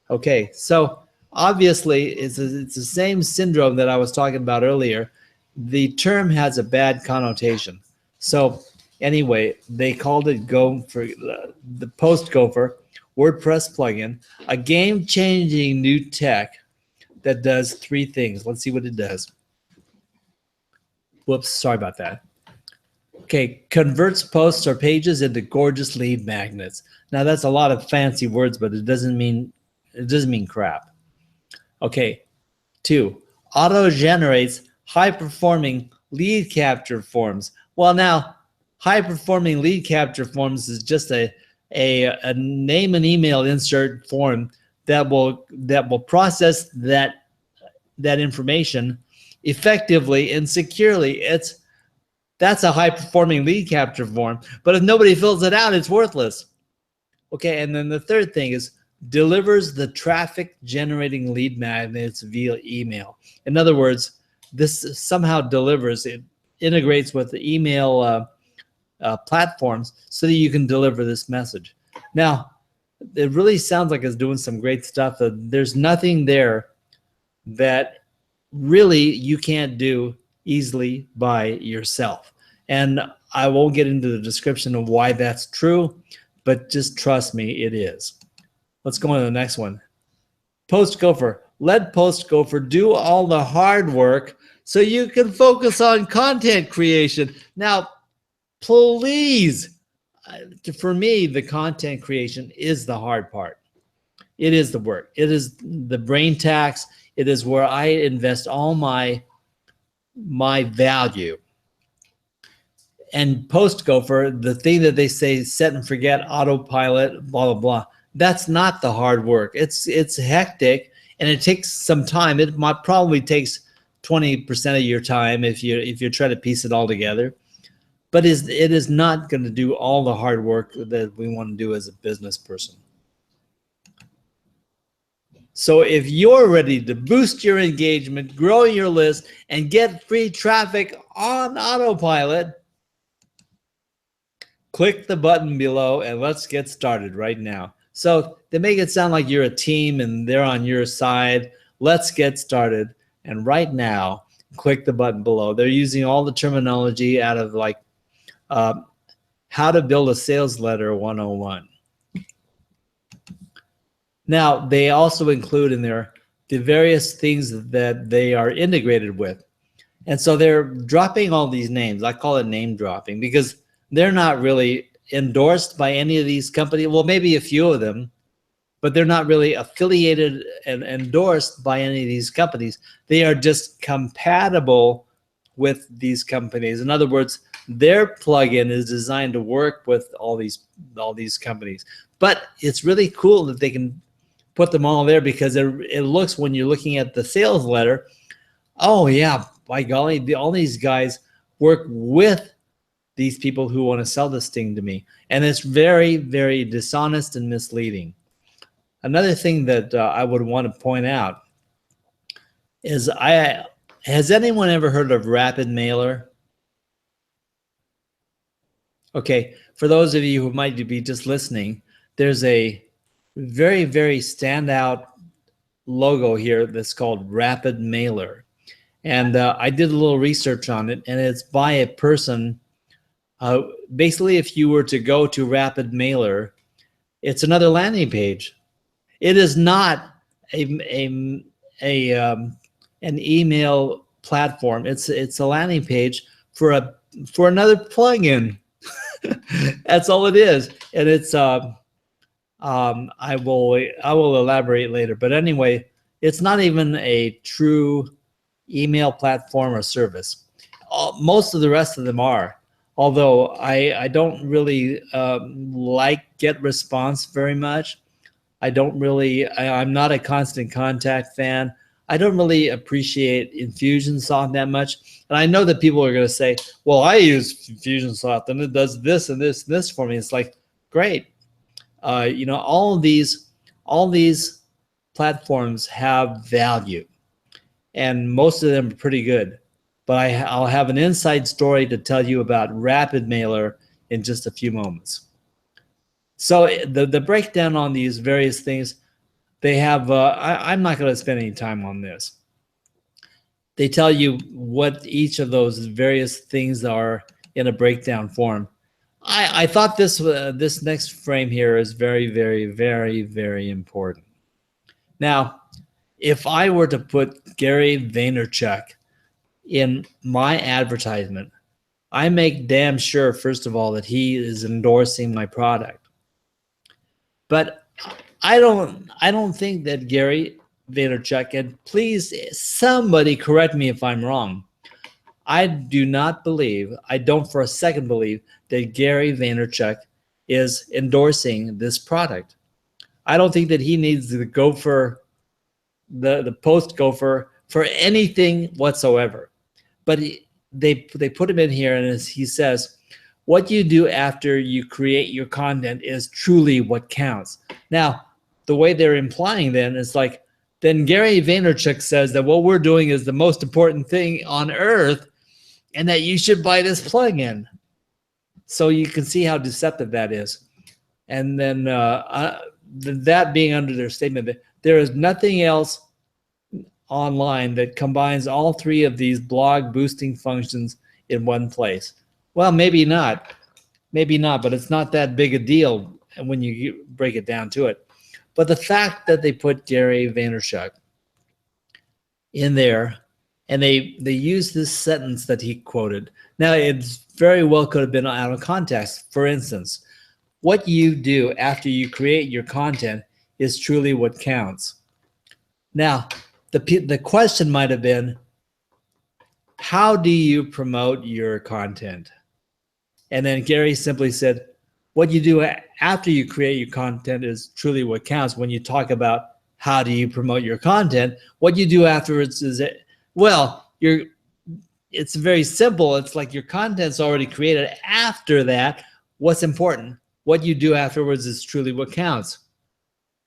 Okay, so obviously it's the same syndrome that I was talking about earlier. The term has a bad connotation. So anyway, they called it Gopher, the Post Gopher WordPress plugin, a game-changing new tech that does 3 things. Let's see what it does. Whoops, sorry about that. Okay, converts posts or pages into gorgeous lead magnets. Now that's a lot of fancy words, but it doesn't mean crap. Okay, 2, auto-generates high-performing lead capture forms. Well, now, high-performing lead capture forms is just a name and email insert form that will process that information effectively and securely. That's a high-performing lead capture form, but if nobody fills it out, it's worthless. Okay, and then the third thing is delivers the traffic-generating lead magnets via email. In other words, this somehow delivers, it integrates with the email platforms so that you can deliver this message. Now, it really sounds like it's doing some great stuff. There's nothing there that really you can't do easily by yourself. And I won't get into the description of why that's true, but just trust me, it is. Let's go on to the next one. Post Gopher. Let Post Gopher do all the hard work so you can focus on content creation. Now, please, for me, the content creation is the hard part. It is the work. It is the brain tax. It is where I invest all my value. And Post Gopher, the thing that they say, set and forget, autopilot, blah, blah, blah, that's not the hard work. It's hectic and it takes some time. It probably takes 20% of your time if you're trying to piece it all together. But it is not going to do all the hard work that we want to do as a business person. So if you're ready to boost your engagement, grow your list, and get free traffic on autopilot, click the button below and let's get started right now. So they make it sound like you're a team and they're on your side. Let's get started. And right now, click the button below. They're using all the terminology out of like how to build a sales letter 101. Now, they also include in there the various things that they are integrated with. And so they're dropping all these names. I call it name dropping because they're not really endorsed by any of these companies. Well, maybe a few of them, but they're not really affiliated and endorsed by any of these companies. They are just compatible with these companies. In other words, their plugin is designed to work with all these companies. But it's really cool that they can put them all there because it looks, when you're looking at the sales letter, oh yeah, by golly, all these guys work with these people who want to sell this thing to me. And it's very, very dishonest and misleading. Another thing that I would want to point out is has anyone ever heard of Rapid Mailer? Okay, for those of you who might be just listening, there's a very, very standout logo here that's called Rapid Mailer. And I did a little research on it, and it's by a person. Basically, if you were to go to Rapid Mailer, it's another landing page. It is not an email platform. It's a landing page for another plugin. That's all it is, and it's I will elaborate later. But anyway, it's not even a true email platform or service. Most of the rest of them are. Although I don't really like GetResponse very much. I'm not a Constant Contact fan. I don't really appreciate Infusionsoft that much. And I know that people are going to say, well, I use Infusionsoft and it does this and this and this for me. It's like, great. All these platforms have value, and most of them are pretty good. But I'll have an inside story to tell you about Rapid Mailer in just a few moments. So the breakdown on these various things, they have, I'm not going to spend any time on this. They tell you what each of those various things are in a breakdown form. I thought this next frame here is very, very, very, very important. Now, if I were to put Gary Vaynerchuk in my advertisement, I make damn sure, first of all, that he is endorsing my product. But I don't think that Gary Vaynerchuk, and please somebody correct me if I'm wrong, I do not believe, I don't for a second believe that Gary Vaynerchuk is endorsing this product. I don't think that he needs the gopher, the post gopher for anything whatsoever. But they put him in here, and he says, what you do after you create your content is truly what counts. Now, the way they're implying then is like, then Gary Vaynerchuk says that what we're doing is the most important thing on earth and that you should buy this plugin. So you can see how deceptive that is. And then that being under their statement, that there is nothing else online that combines all three of these blog boosting functions in one place. Well, maybe not, but it's not that big a deal when you break it down to it. But the fact that they put Gary Vaynerchuk in there, and they use this sentence that he quoted. Now, it's very well could have been out of context. For instance, what you do after you create your content is truly what counts. Now, the question might have been, how do you promote your content? And then Gary simply said, what you do after you create your content is truly what counts. When you talk about how do you promote your content, what you do afterwards is, it's very simple. It's like your content's already created. After that, what's important? What you do afterwards is truly what counts.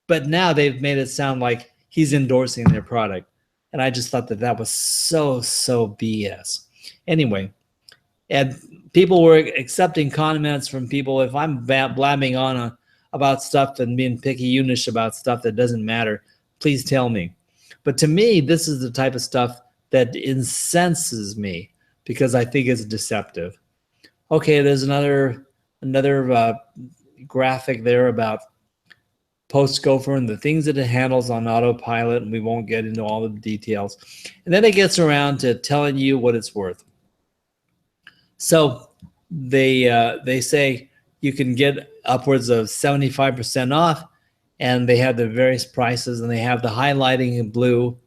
But now they've made it sound like he's endorsing their product. And I just thought that was so BS. Anyway, and people were accepting comments from people. If I'm blabbing on about stuff and being picky-unish about stuff that doesn't matter, please tell me. But to me, this is the type of stuff that incenses me because I think it's deceptive. Okay, there's another graphic there about PostGopher and the things that it handles on autopilot, and we won't get into all the details. And then it gets around to telling you what it's worth. So they say you can get upwards of 75% off, and they have the various prices, and they have the highlighting in blue.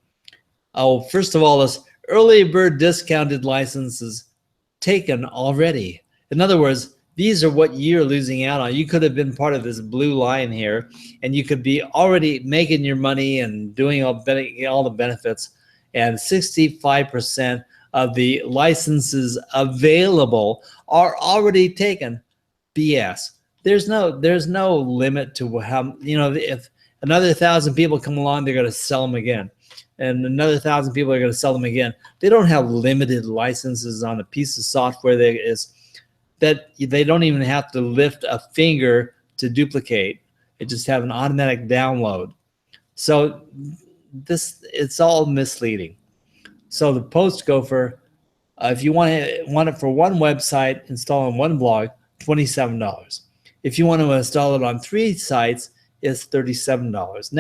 Oh, first of all, this early bird discounted license is taken already. In other words, these are what you're losing out on. You could have been part of this blue line here, and you could be already making your money and doing all the benefits. And 65% of the licenses available are already taken. BS. There's no limit to how, if another 1,000 people come along, they're going to sell them again, and another 1,000 people are going to sell them again. They don't have limited licenses on a piece of software that they don't even have to lift a finger to duplicate. It just have an automatic download. So it's all misleading. So the posts go for, if you want it for one website, install on one blog, $27. If you want to install it on 3 sites, it's $37.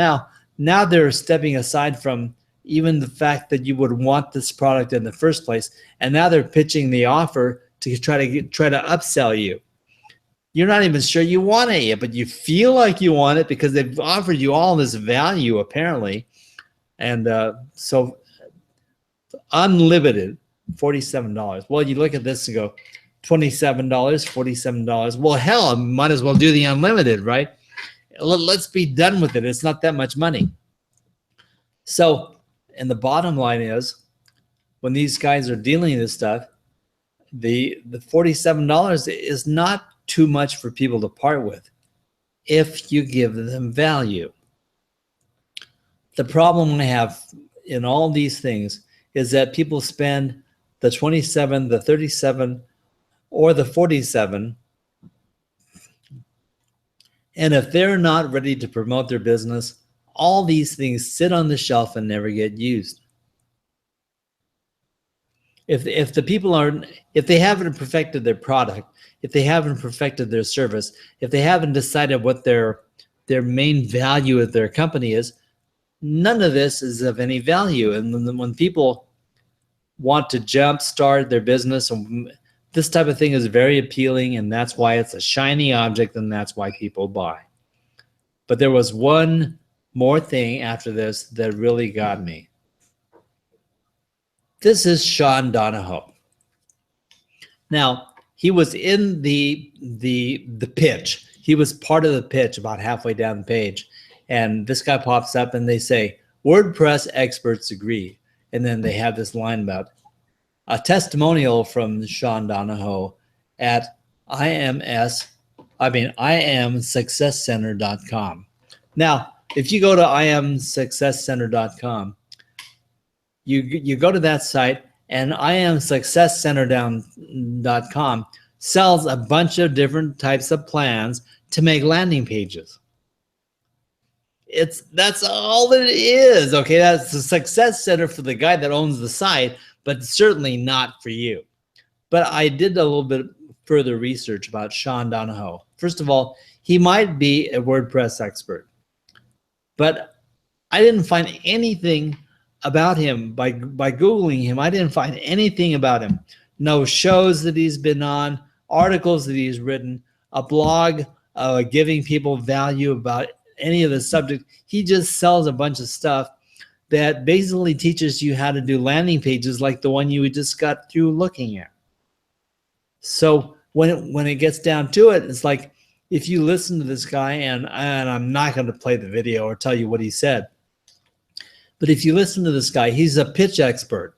Now they're stepping aside from even the fact that you would want this product in the first place, and now they're pitching the offer to try to upsell you. You're not even sure you want it yet, but you feel like you want it because they've offered you all this value apparently, and so unlimited, $47. Well, you look at this and go, $27, $47. Well, hell, I might as well do the unlimited, right? Let's be done with it. It's not that much money. So, and the bottom line is, when these guys are dealing with this stuff, the $47 is not too much for people to part with if you give them value. The problem I have in all these things is that people spend the 27, the 37, or the 47, and if they're not ready to promote their business, all these things sit on the shelf and never get used. If the people aren't, if they haven't perfected their product, if they haven't perfected their service, if they haven't decided what their main value of their company is, none of this is of any value. And when people want to jumpstart their business, and this type of thing is very appealing, and that's why it's a shiny object, and that's why people buy. But there was one more thing after this that really got me. This is Sean Donahoe. Now, he was in the pitch. He was part of the pitch about halfway down the page. And this guy pops up and they say, WordPress experts agree. And then they have this line about a testimonial from Sean Donahoe at IamSuccessCenter.com. Now, if you go to IamSuccessCenter.com, you go to that site, and IamSuccessCenter.com sells a bunch of different types of plans to make landing pages. That's all it is. Okay, that's a success center for the guy that owns the site, but certainly not for you. But I did a little bit further research about Sean Donahoe. First of all, he might be a WordPress expert, but I didn't find anything about him by Googling him. I didn't find anything about him. No shows that he's been on, articles that he's written, a blog giving people value about any of the subject. He just sells a bunch of stuff that basically teaches you how to do landing pages like the one you just got through looking at. So when it gets down to it, it's like, if you listen to this guy, and I'm not going to play the video or tell you what he said, but if you listen to this guy, he's a pitch expert,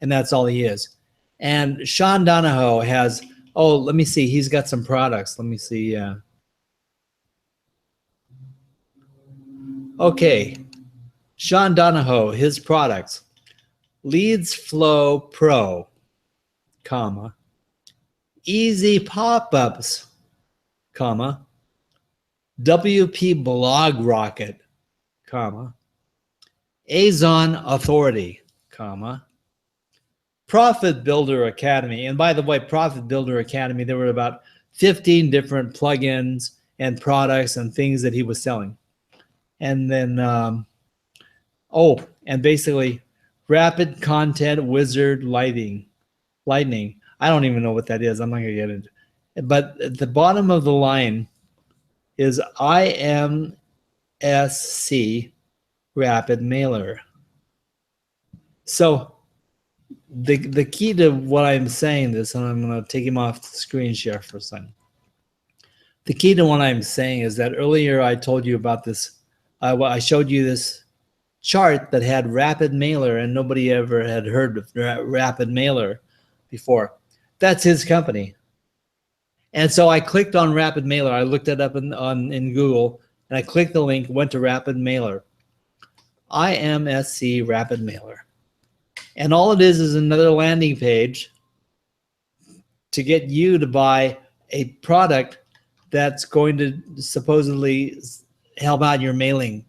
and that's all he is. And Sean Donahoe has, let me see, he's got some products. Let me see. Okay, Sean Donahoe, his products: Leads Flow Pro, comma, Easy Pop-Ups, comma, WP Blog Rocket, comma, Azon Authority, comma, Profit Builder Academy. And by the way, Profit Builder Academy, there were about 15 different plugins and products and things that he was selling. And then, and basically, Rapid Content Wizard Lightning. I don't even know what that is. I'm not going to get into it. But at the bottom of the line is IMSC Rapid Mailer. So the key to what I'm saying this, and I'm going to take him off the screen share for a second. The key to what I'm saying is that earlier I told you about this. I showed you this chart that had rapid mailer, and nobody ever had heard of rapid mailer before. That's his company. And so I clicked on rapid mailer. I looked it up in Google, and I clicked the link, went to rapid mailer. IMSC rapid mailer. And all it is another landing page to get you to buy a product that's going to supposedly help out your mailing.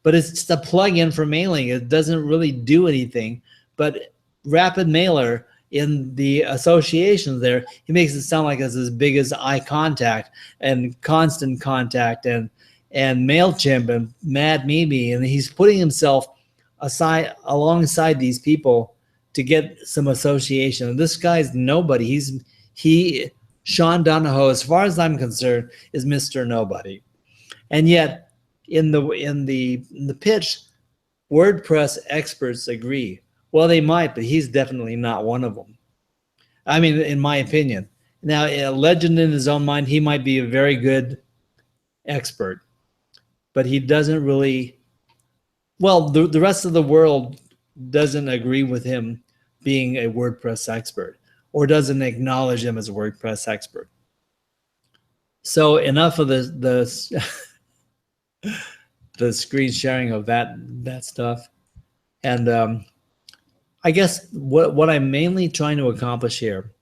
But it's just a plug-in for mailing. It doesn't really do anything. But rapid mailer, in the associations there, he makes it sound like it's as big as iContact and Constant Contact and MailChimp and Mad Mimi, and he's putting himself alongside these people to get some association. And this guy's nobody. Sean Donahoe, as far as I'm concerned, is Mr. Nobody. And yet, in the pitch, WordPress experts agree. Well, they might, but he's definitely not one of them. I mean, in my opinion. Now, a legend in his own mind, he might be a very good expert, but he doesn't really, well, the rest of the world doesn't agree with him being a WordPress expert or doesn't acknowledge him as a WordPress expert. So enough of the screen sharing of that stuff. And I guess what I'm mainly trying to accomplish here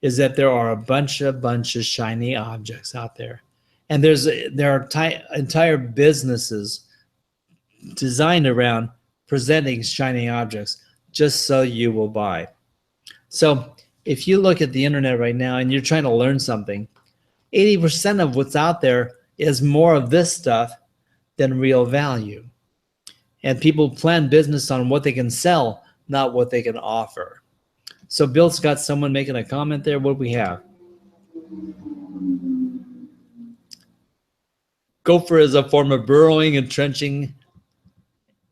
is that there are a bunch of shiny objects out there. And there are entire businesses designed around presenting shiny objects just so you will buy. So if you look at the internet right now and you're trying to learn something, 80% of what's out there is more of this stuff than real value. And people plan business on what they can sell, not what they can offer. So Bill's got someone making a comment there. What do we have? Gopher is a form of burrowing and trenching,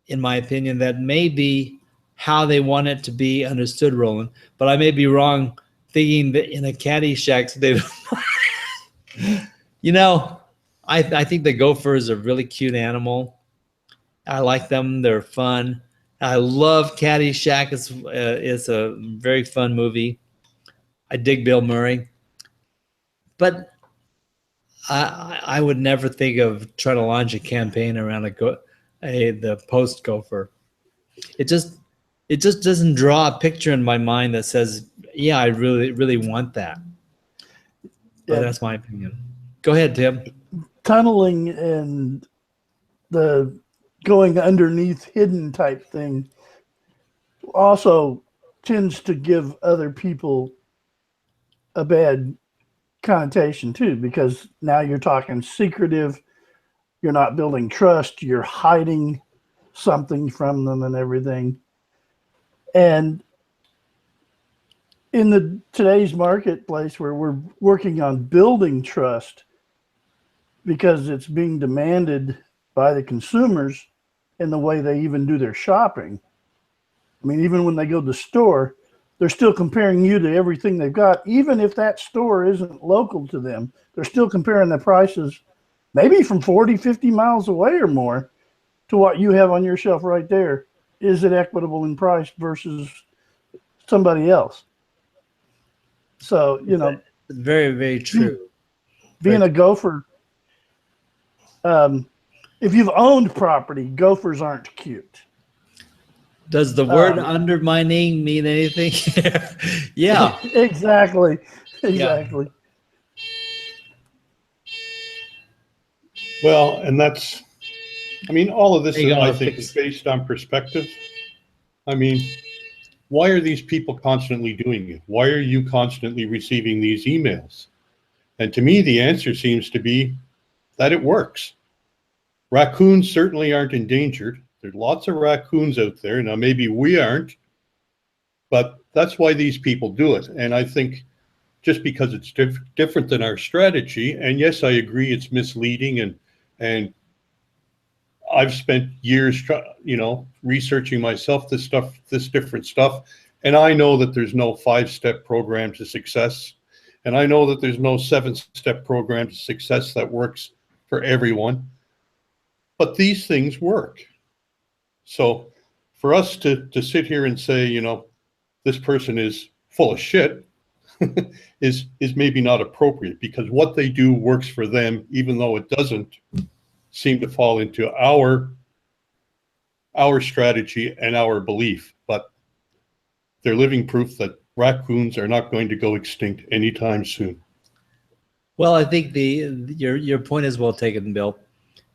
in my opinion. That may be how they want it to be understood, Roland. But I may be wrong thinking that in a Caddyshack, they you know, I think the gopher is a really cute animal. I like them. They're fun. I love Caddyshack. It's a very fun movie. I dig Bill Murray. But I would never think of trying to launch a campaign around the post gopher. It just doesn't draw a picture in my mind that says, yeah, I really, really want that. But that's my opinion. Go ahead, Tim. Tunneling and the going underneath hidden type thing also tends to give other people a bad connotation too, because now you're talking secretive, you're not building trust, you're hiding something from them and everything. And in today's marketplace where we're working on building trust because it's being demanded by the consumers in the way they even do their shopping. I mean, even when they go to the store, they're still comparing you to everything they've got. Even if that store isn't local to them, they're still comparing the prices, maybe from 40, 50 miles away or more, to what you have on your shelf right there. Is it equitable in price versus somebody else? So, you know. Very, very true. Being a gopher, if you've owned property, gophers aren't cute. Does the word undermining mean anything? Yeah. Exactly. Yeah. Well, and that's, I mean, all of this, I think, is based on perspective. I mean, why are these people constantly doing it? Why are you constantly receiving these emails? And to me, the answer seems to be that it works. Raccoons certainly aren't endangered. There's lots of raccoons out there. Now, maybe we aren't, but that's why these people do it. And I think just because it's different than our strategy, and yes, I agree it's misleading, and I've spent years, researching myself this different stuff, and I know that there's no 5-step program to success, and I know that there's no 7-step program to success that works for everyone. But these things work. So for us to sit here and say, you know, this person is full of shit is maybe not appropriate, because what they do works for them, even though it doesn't seem to fall into our strategy and our belief. But they're living proof that raccoons are not going to go extinct anytime soon. Well, I think your point is well taken, Bill.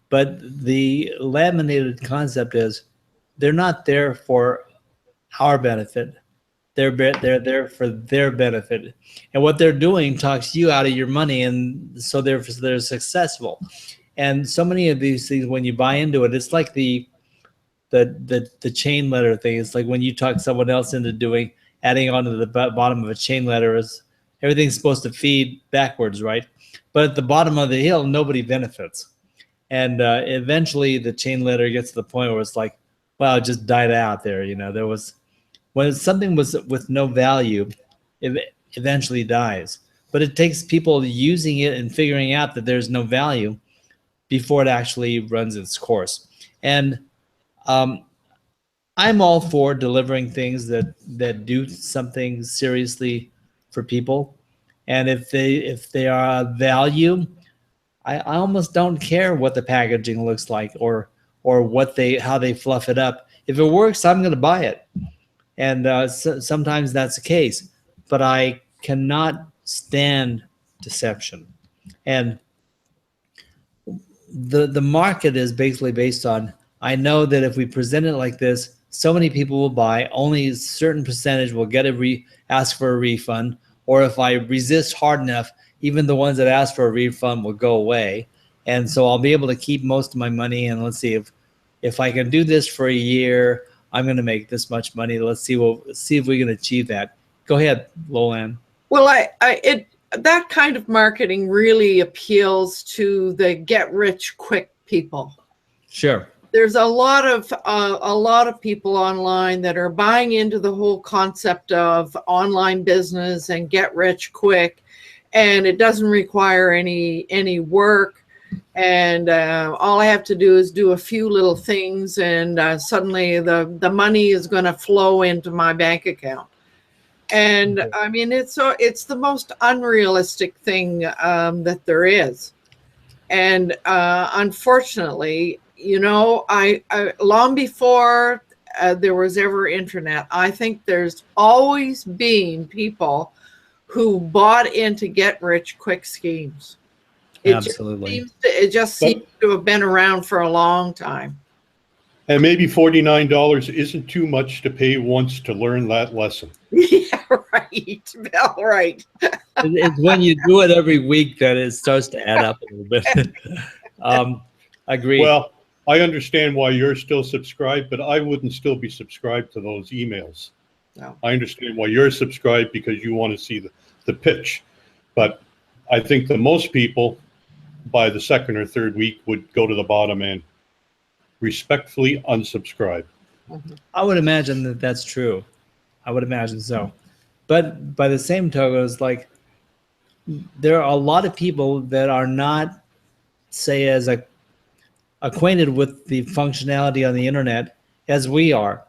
But the laminated concept is they're not there for our benefit. They're there for their benefit, and what they're doing talks you out of your money, and so they're successful. And so many of these things, when you buy into it, it's like the chain letter thing. It's like when you talk someone else into adding onto the bottom of a chain letter, is everything's supposed to feed backwards, right? But at the bottom of the hill, nobody benefits. And eventually the chain letter gets to the point where it's like, well, it just died out there. You know, when something was with no value, it eventually dies. But it takes people using it and figuring out that there's no value before it actually runs its course. And I'm all for delivering things that do something seriously for people. And if they are of value, I almost don't care what the packaging looks like or how they fluff it up. If it works, I'm going to buy it. And sometimes that's the case, but I cannot stand deception. And the market is basically based on, I know that if we present it like this, so many people will buy, only a certain percentage will ask for a refund, or if I resist hard enough, even the ones that ask for a refund will go away. And so I'll be able to keep most of my money, and let's see if I can do this for a year, I'm going to make this much money. Let's see if we can achieve that. Go ahead, Lolan. Well, that kind of marketing really appeals to the get rich quick people. Sure. There's a lot of people online that are buying into the whole concept of online business and get rich quick, and it doesn't require any work. And all I have to do is do a few little things, and suddenly the money is going to flow into my bank account. And okay. I mean, it's the most unrealistic thing that there is. And unfortunately, you know, I long before there was ever internet, I think there's always been people who bought into get rich quick schemes. Absolutely. It just seems to have been around for a long time. And maybe $49 isn't too much to pay once to learn that lesson. Yeah, right. Bill, right. It's when you do it every week that it starts to add up a little bit. Agree. Well, I understand why you're still subscribed, but I wouldn't still be subscribed to those emails. No. I understand why you're subscribed, because you want to see the pitch. But I think that most people, by the second or third week, would go to the bottom and respectfully unsubscribe. I would imagine that that's true. I would imagine so. But by the same token, it's like there are a lot of people that are not, say, as acquainted with the functionality on the internet as we are.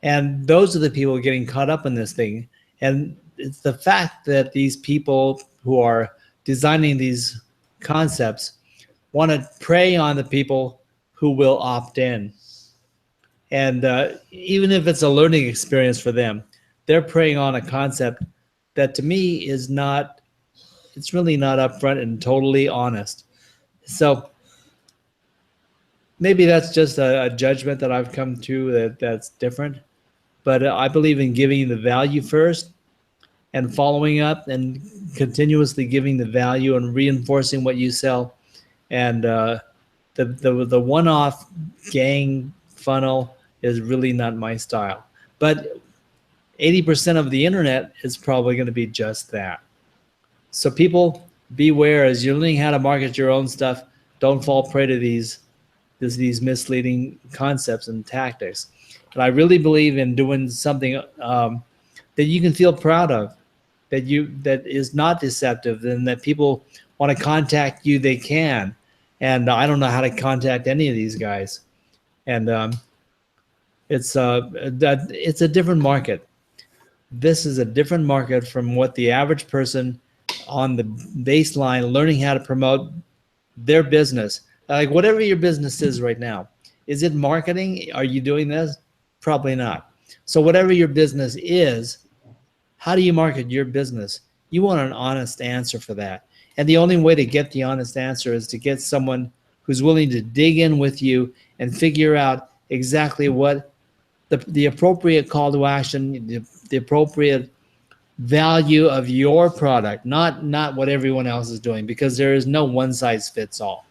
And those are the people getting caught up in this thing. And it's the fact that these people who are designing these concepts want to prey on the people who will opt in. And even if it's a learning experience for them, they're preying on a concept that to me is not, it's really not upfront and totally honest. So maybe that's just a judgment that I've come to that's different. But I believe in giving the value first and following up and continuously giving the value and reinforcing what you sell. And the one-off gang funnel is really not my style. But 80% of the internet is probably going to be just that. So people, beware as you're learning how to market your own stuff. Don't fall prey to these misleading concepts and tactics. And I really believe in doing something that you can feel proud of, that is not deceptive, and that people want to contact you, they can. And I don't know how to contact any of these guys. And It's a different market. This is a different market from what the average person on the baseline learning how to promote their business. Like whatever your business is right now, is it marketing? Are you doing this? Probably not. So whatever your business is, how do you market your business? You want an honest answer for that. And the only way to get the honest answer is to get someone who's willing to dig in with you and figure out exactly what the appropriate call to action, the appropriate value of your product, not what everyone else is doing, because there is no one size fits all.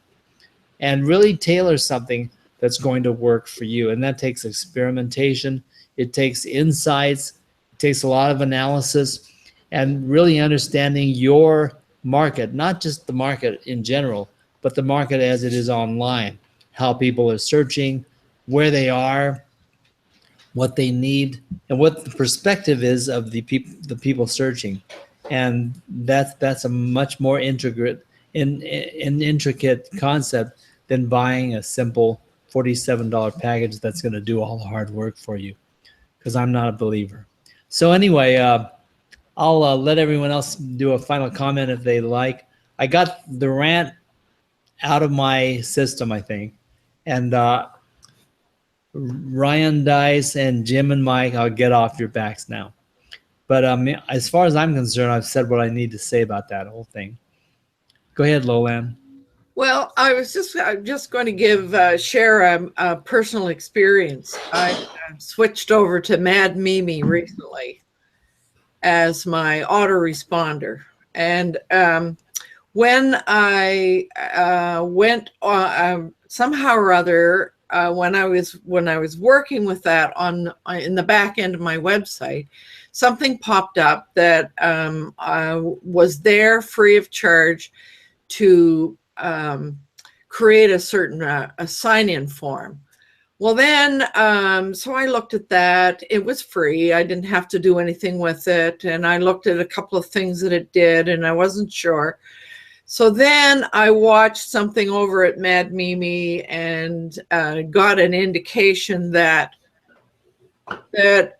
And really tailor something that's going to work for you. And that takes experimentation. It takes insights. It takes a lot of analysis and really understanding your market, not just the market in general, but the market as it is online, how people are searching, where they are, what they need, and what the perspective is of the people searching. And that's a much more intricate concept than buying a simple $47 package that's going to do all the hard work for you, because I'm not a believer. So anyway, I'll let everyone else do a final comment if they like. I got the rant out of my system, I think. And Ryan Dice and Jim and Mike, I'll get off your backs now. But as far as I'm concerned, I've said what I need to say about that whole thing. Go ahead, Lolan. Well, I was just going to share a personal experience. I switched over to Mad Mimi recently as my autoresponder, and when I went somehow or other, when I was working with that in the back end of my website, something popped up that was there free of charge to create a certain a sign-in form. Well, then, so I looked at that. It was free. I didn't have to do anything with it. And I looked at a couple of things that it did, and I wasn't sure. So then I watched something over at Mad Mimi and got an indication that there's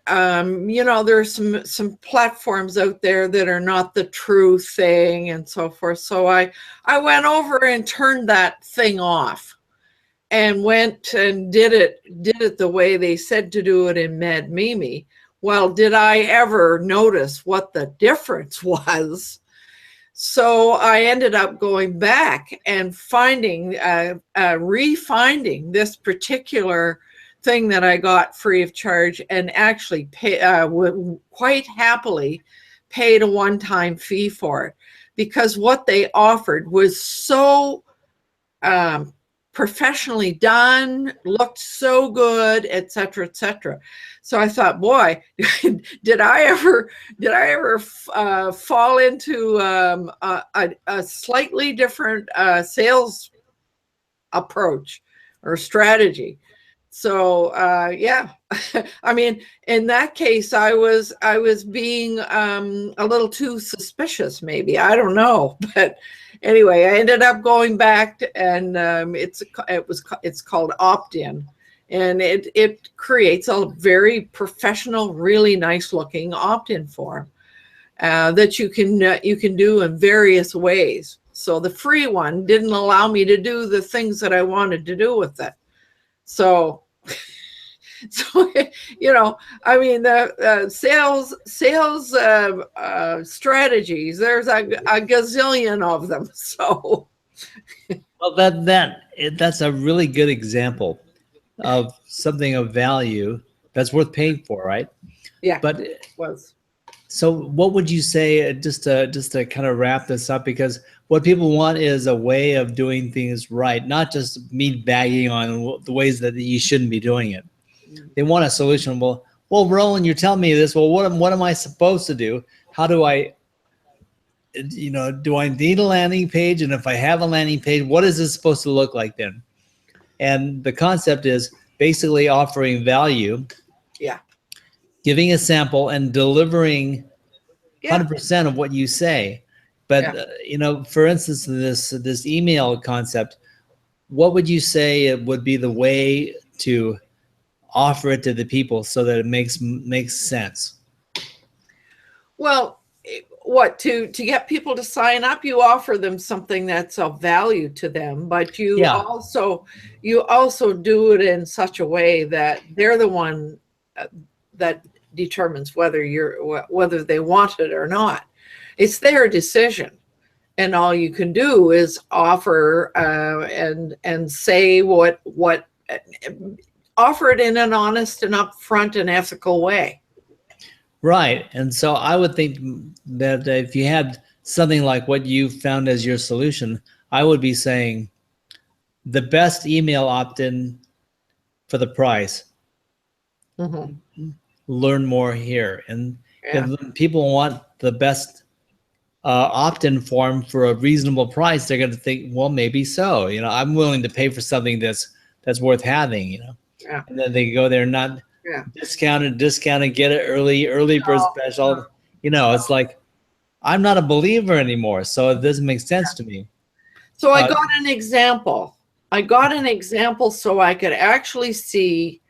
some platforms out there that are not the true thing and so forth. So I went over and turned that thing off and went and did it the way they said to do it in Mad Mimi. Well, did I ever notice what the difference was? So I ended up going back and refinding this particular thing that I got free of charge, and actually quite happily paid a one-time fee for it, because what they offered was so professionally done, looked so good, etc., etc. So I thought, boy, did I ever fall into a slightly different sales approach or strategy. So yeah, I mean, in that case, I was being a little too suspicious, maybe. I don't know, but anyway, I ended up going back and it's called opt-in, and it creates a very professional, really nice looking opt-in form that you can do in various ways. So the free one didn't allow me to do the things that I wanted to do with it. So, I mean, the sales strategies, there's a gazillion of them. So, well, that's a really good example of something of value that's worth paying for, right? Yeah. But it was. So what would you say, just to kind of wrap this up, because what people want is a way of doing things right, not just me bagging on the ways that you shouldn't be doing it. They want a solution. Well, Roland, you're telling me this. Well, what am I supposed to do? How do I, do I need a landing page? And if I have a landing page, what is this supposed to look like then? And the concept is basically offering value. Yeah. Giving a sample and delivering 100% of what you say. But, for instance, this email concept, what would you say would be the way to offer it to the people so that it makes sense? Well, what to get people to sign up, you offer them something that's of value to them, but you Yeah. also do it in such a way that they're the one that determines whether they want it or not. It's their decision, and all you can do is offer and say what offer it in an honest and upfront and ethical way. Right. And so I would think that if you had something like what you found as your solution, I would be saying the best email opt-in for the price. Mm-hmm. Learn more here. And Yeah. if people want the best opt-in form for a reasonable price, they're going to think, well, maybe so. I'm willing to pay for something that's worth having. Yeah. And then they go there, not discounted, get it early bird special. It's like, I'm not a believer anymore, so it doesn't make sense to me. So I got an example. So I could actually see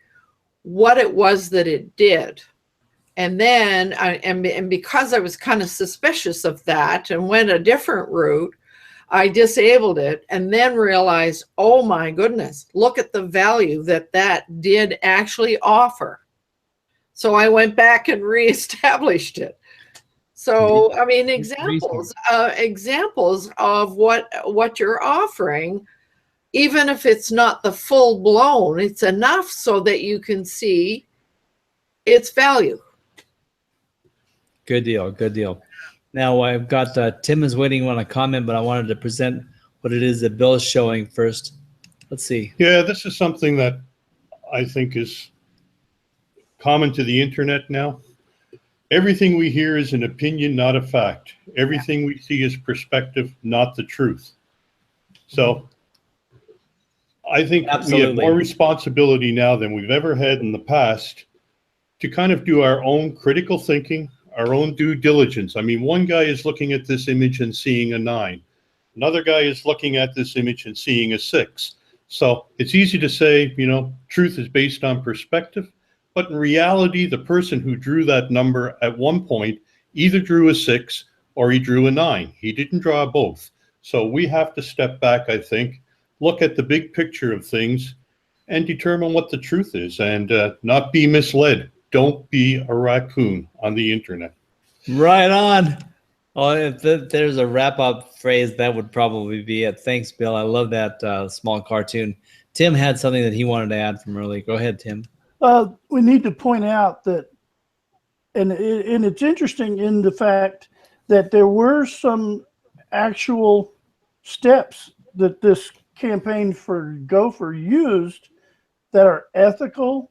what it was that it did. And then and because I was kind of suspicious of that and went a different route, I disabled it and then realized, oh my goodness, look at the value that did actually offer. So I went back and reestablished it. So, I mean, examples of what you're offering, even if it's not the full blown, it's enough so that you can see its value. Good deal. Now I've got Tim is waiting on a comment, but I wanted to present what it is that Bill's showing first. Let's see. Yeah, this is something that I think is common to the internet now. Everything we hear is an opinion, not a fact. Everything we see is perspective, not the truth. So I think we have more responsibility now than we've ever had in the past to kind of do our own critical thinking, our own due diligence. I mean, one guy is looking at this image and seeing a 9. Another guy is looking at this image and seeing a 6. So it's easy to say, truth is based on perspective. But in reality, the person who drew that number at one point either drew a 6 or he drew a 9. He didn't draw both. So we have to step back, I think, look at the big picture of things and determine what the truth is and not be misled. Don't be a raccoon on the internet. Right on. Oh, if there's a wrap-up phrase, that would probably be it. Thanks, Bill. I love that small cartoon. Tim had something that he wanted to add from earlier. Go ahead, Tim. We need to point out that, and it's interesting in the fact that there were some actual steps that this campaign for Gopher used that are ethical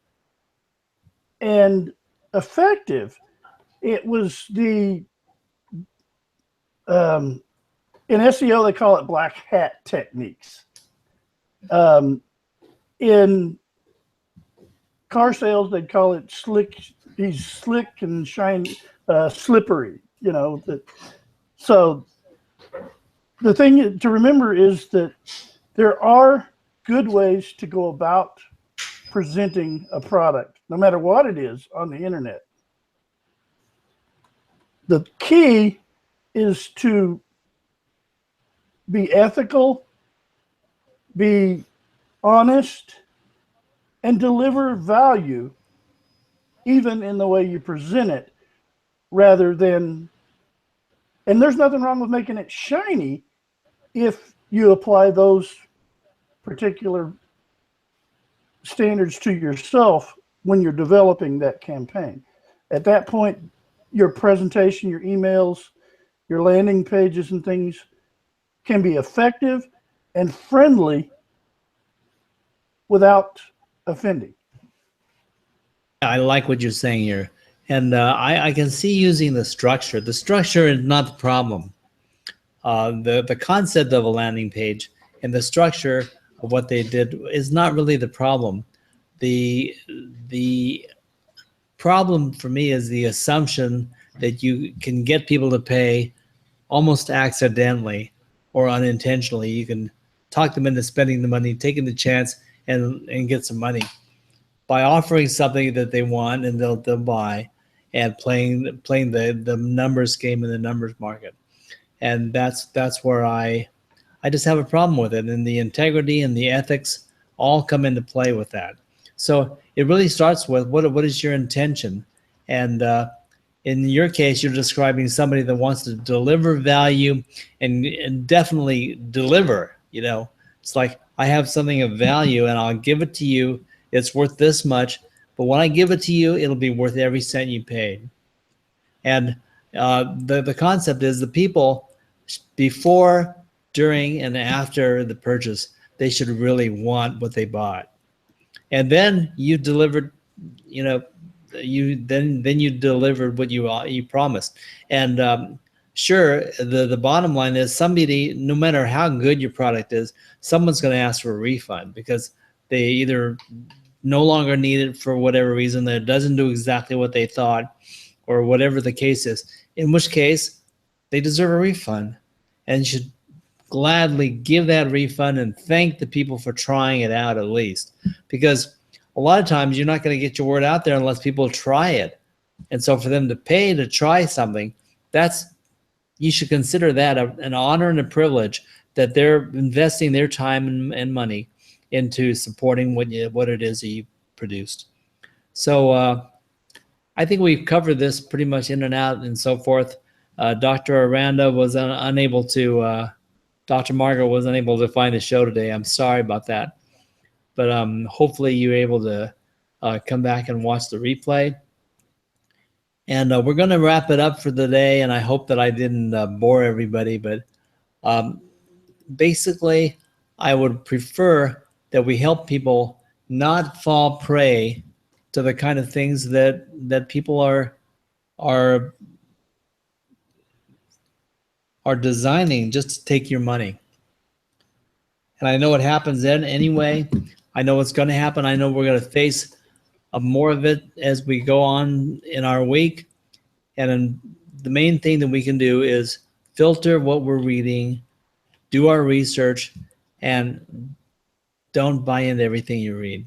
and effective. It was in SEO, they call it black hat techniques. In car sales, they'd call it slick. He's slick and shiny, slippery. So the thing to remember is that there are good ways to go about presenting a product, no matter what it is on the internet. The key is to be ethical, be honest, and deliver value even in the way you present it, rather than, and there's nothing wrong with making it shiny if you apply those particular standards to yourself when you're developing that campaign. At that point, your presentation, your emails, your landing pages and things can be effective and friendly without offending. I like what you're saying here. And I can see using the structure. The structure is not the problem. The concept of a landing page and the structure of what they did is not really the problem. The problem for me is the assumption that you can get people to pay almost accidentally or unintentionally. You can talk them into spending the money, taking the chance, and get some money. by offering something that they want and they'll buy, and playing the numbers game in the numbers market. And that's where I just have a problem with it. And the integrity and the ethics all come into play with that. So it really starts with what is your intention? And in your case, you're describing somebody that wants to deliver value and definitely deliver. You know, it's like, I have something of value and I'll give it to you. It's worth this much, but when I give it to you, it'll be worth every cent you paid. And the concept is the people before, during, and after the purchase, they should really want what they bought. And then you delivered, you know, you delivered what you promised. And sure, the bottom line is somebody, no matter how good your product is, someone's going to ask for a refund because they either no longer need it for whatever reason, that it doesn't do exactly what they thought, or whatever the case is, in which case they deserve a refund, and should gladly give that refund and thank the people for trying it out, at least, because a lot of times you're not going to get your word out there unless people try it. And so for them to pay to try something, you should consider that an honor and a privilege, that they're investing their time and money into supporting what it is that you produced. So I think we've covered this pretty much in and out and so forth. Dr. Aranda was unable to, Dr. Margaret was unable to find the show today. I'm sorry about that. But hopefully you're able to come back and watch the replay. And we're going to wrap it up for the day, and I hope that I didn't bore everybody. But basically, I would prefer that we help people not fall prey to the kind of things that people are designing just to take your money. And I know it happens then anyway. I know it's going to happen. I know we're going to face more of it as we go on in our week. And the main thing that we can do is filter what we're reading, do our research, and don't buy into everything you read.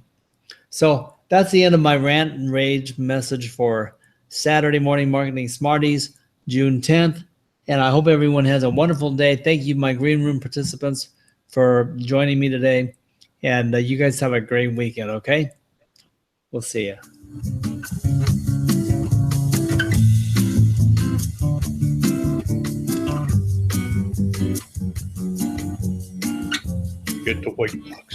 So that's the end of my rant and rage message for Saturday Morning Marketing Smarties, June 10th. And I hope everyone has a wonderful day. Thank you, my green room participants, for joining me today. And you guys have a great weekend, okay? We'll see you. Get the white box.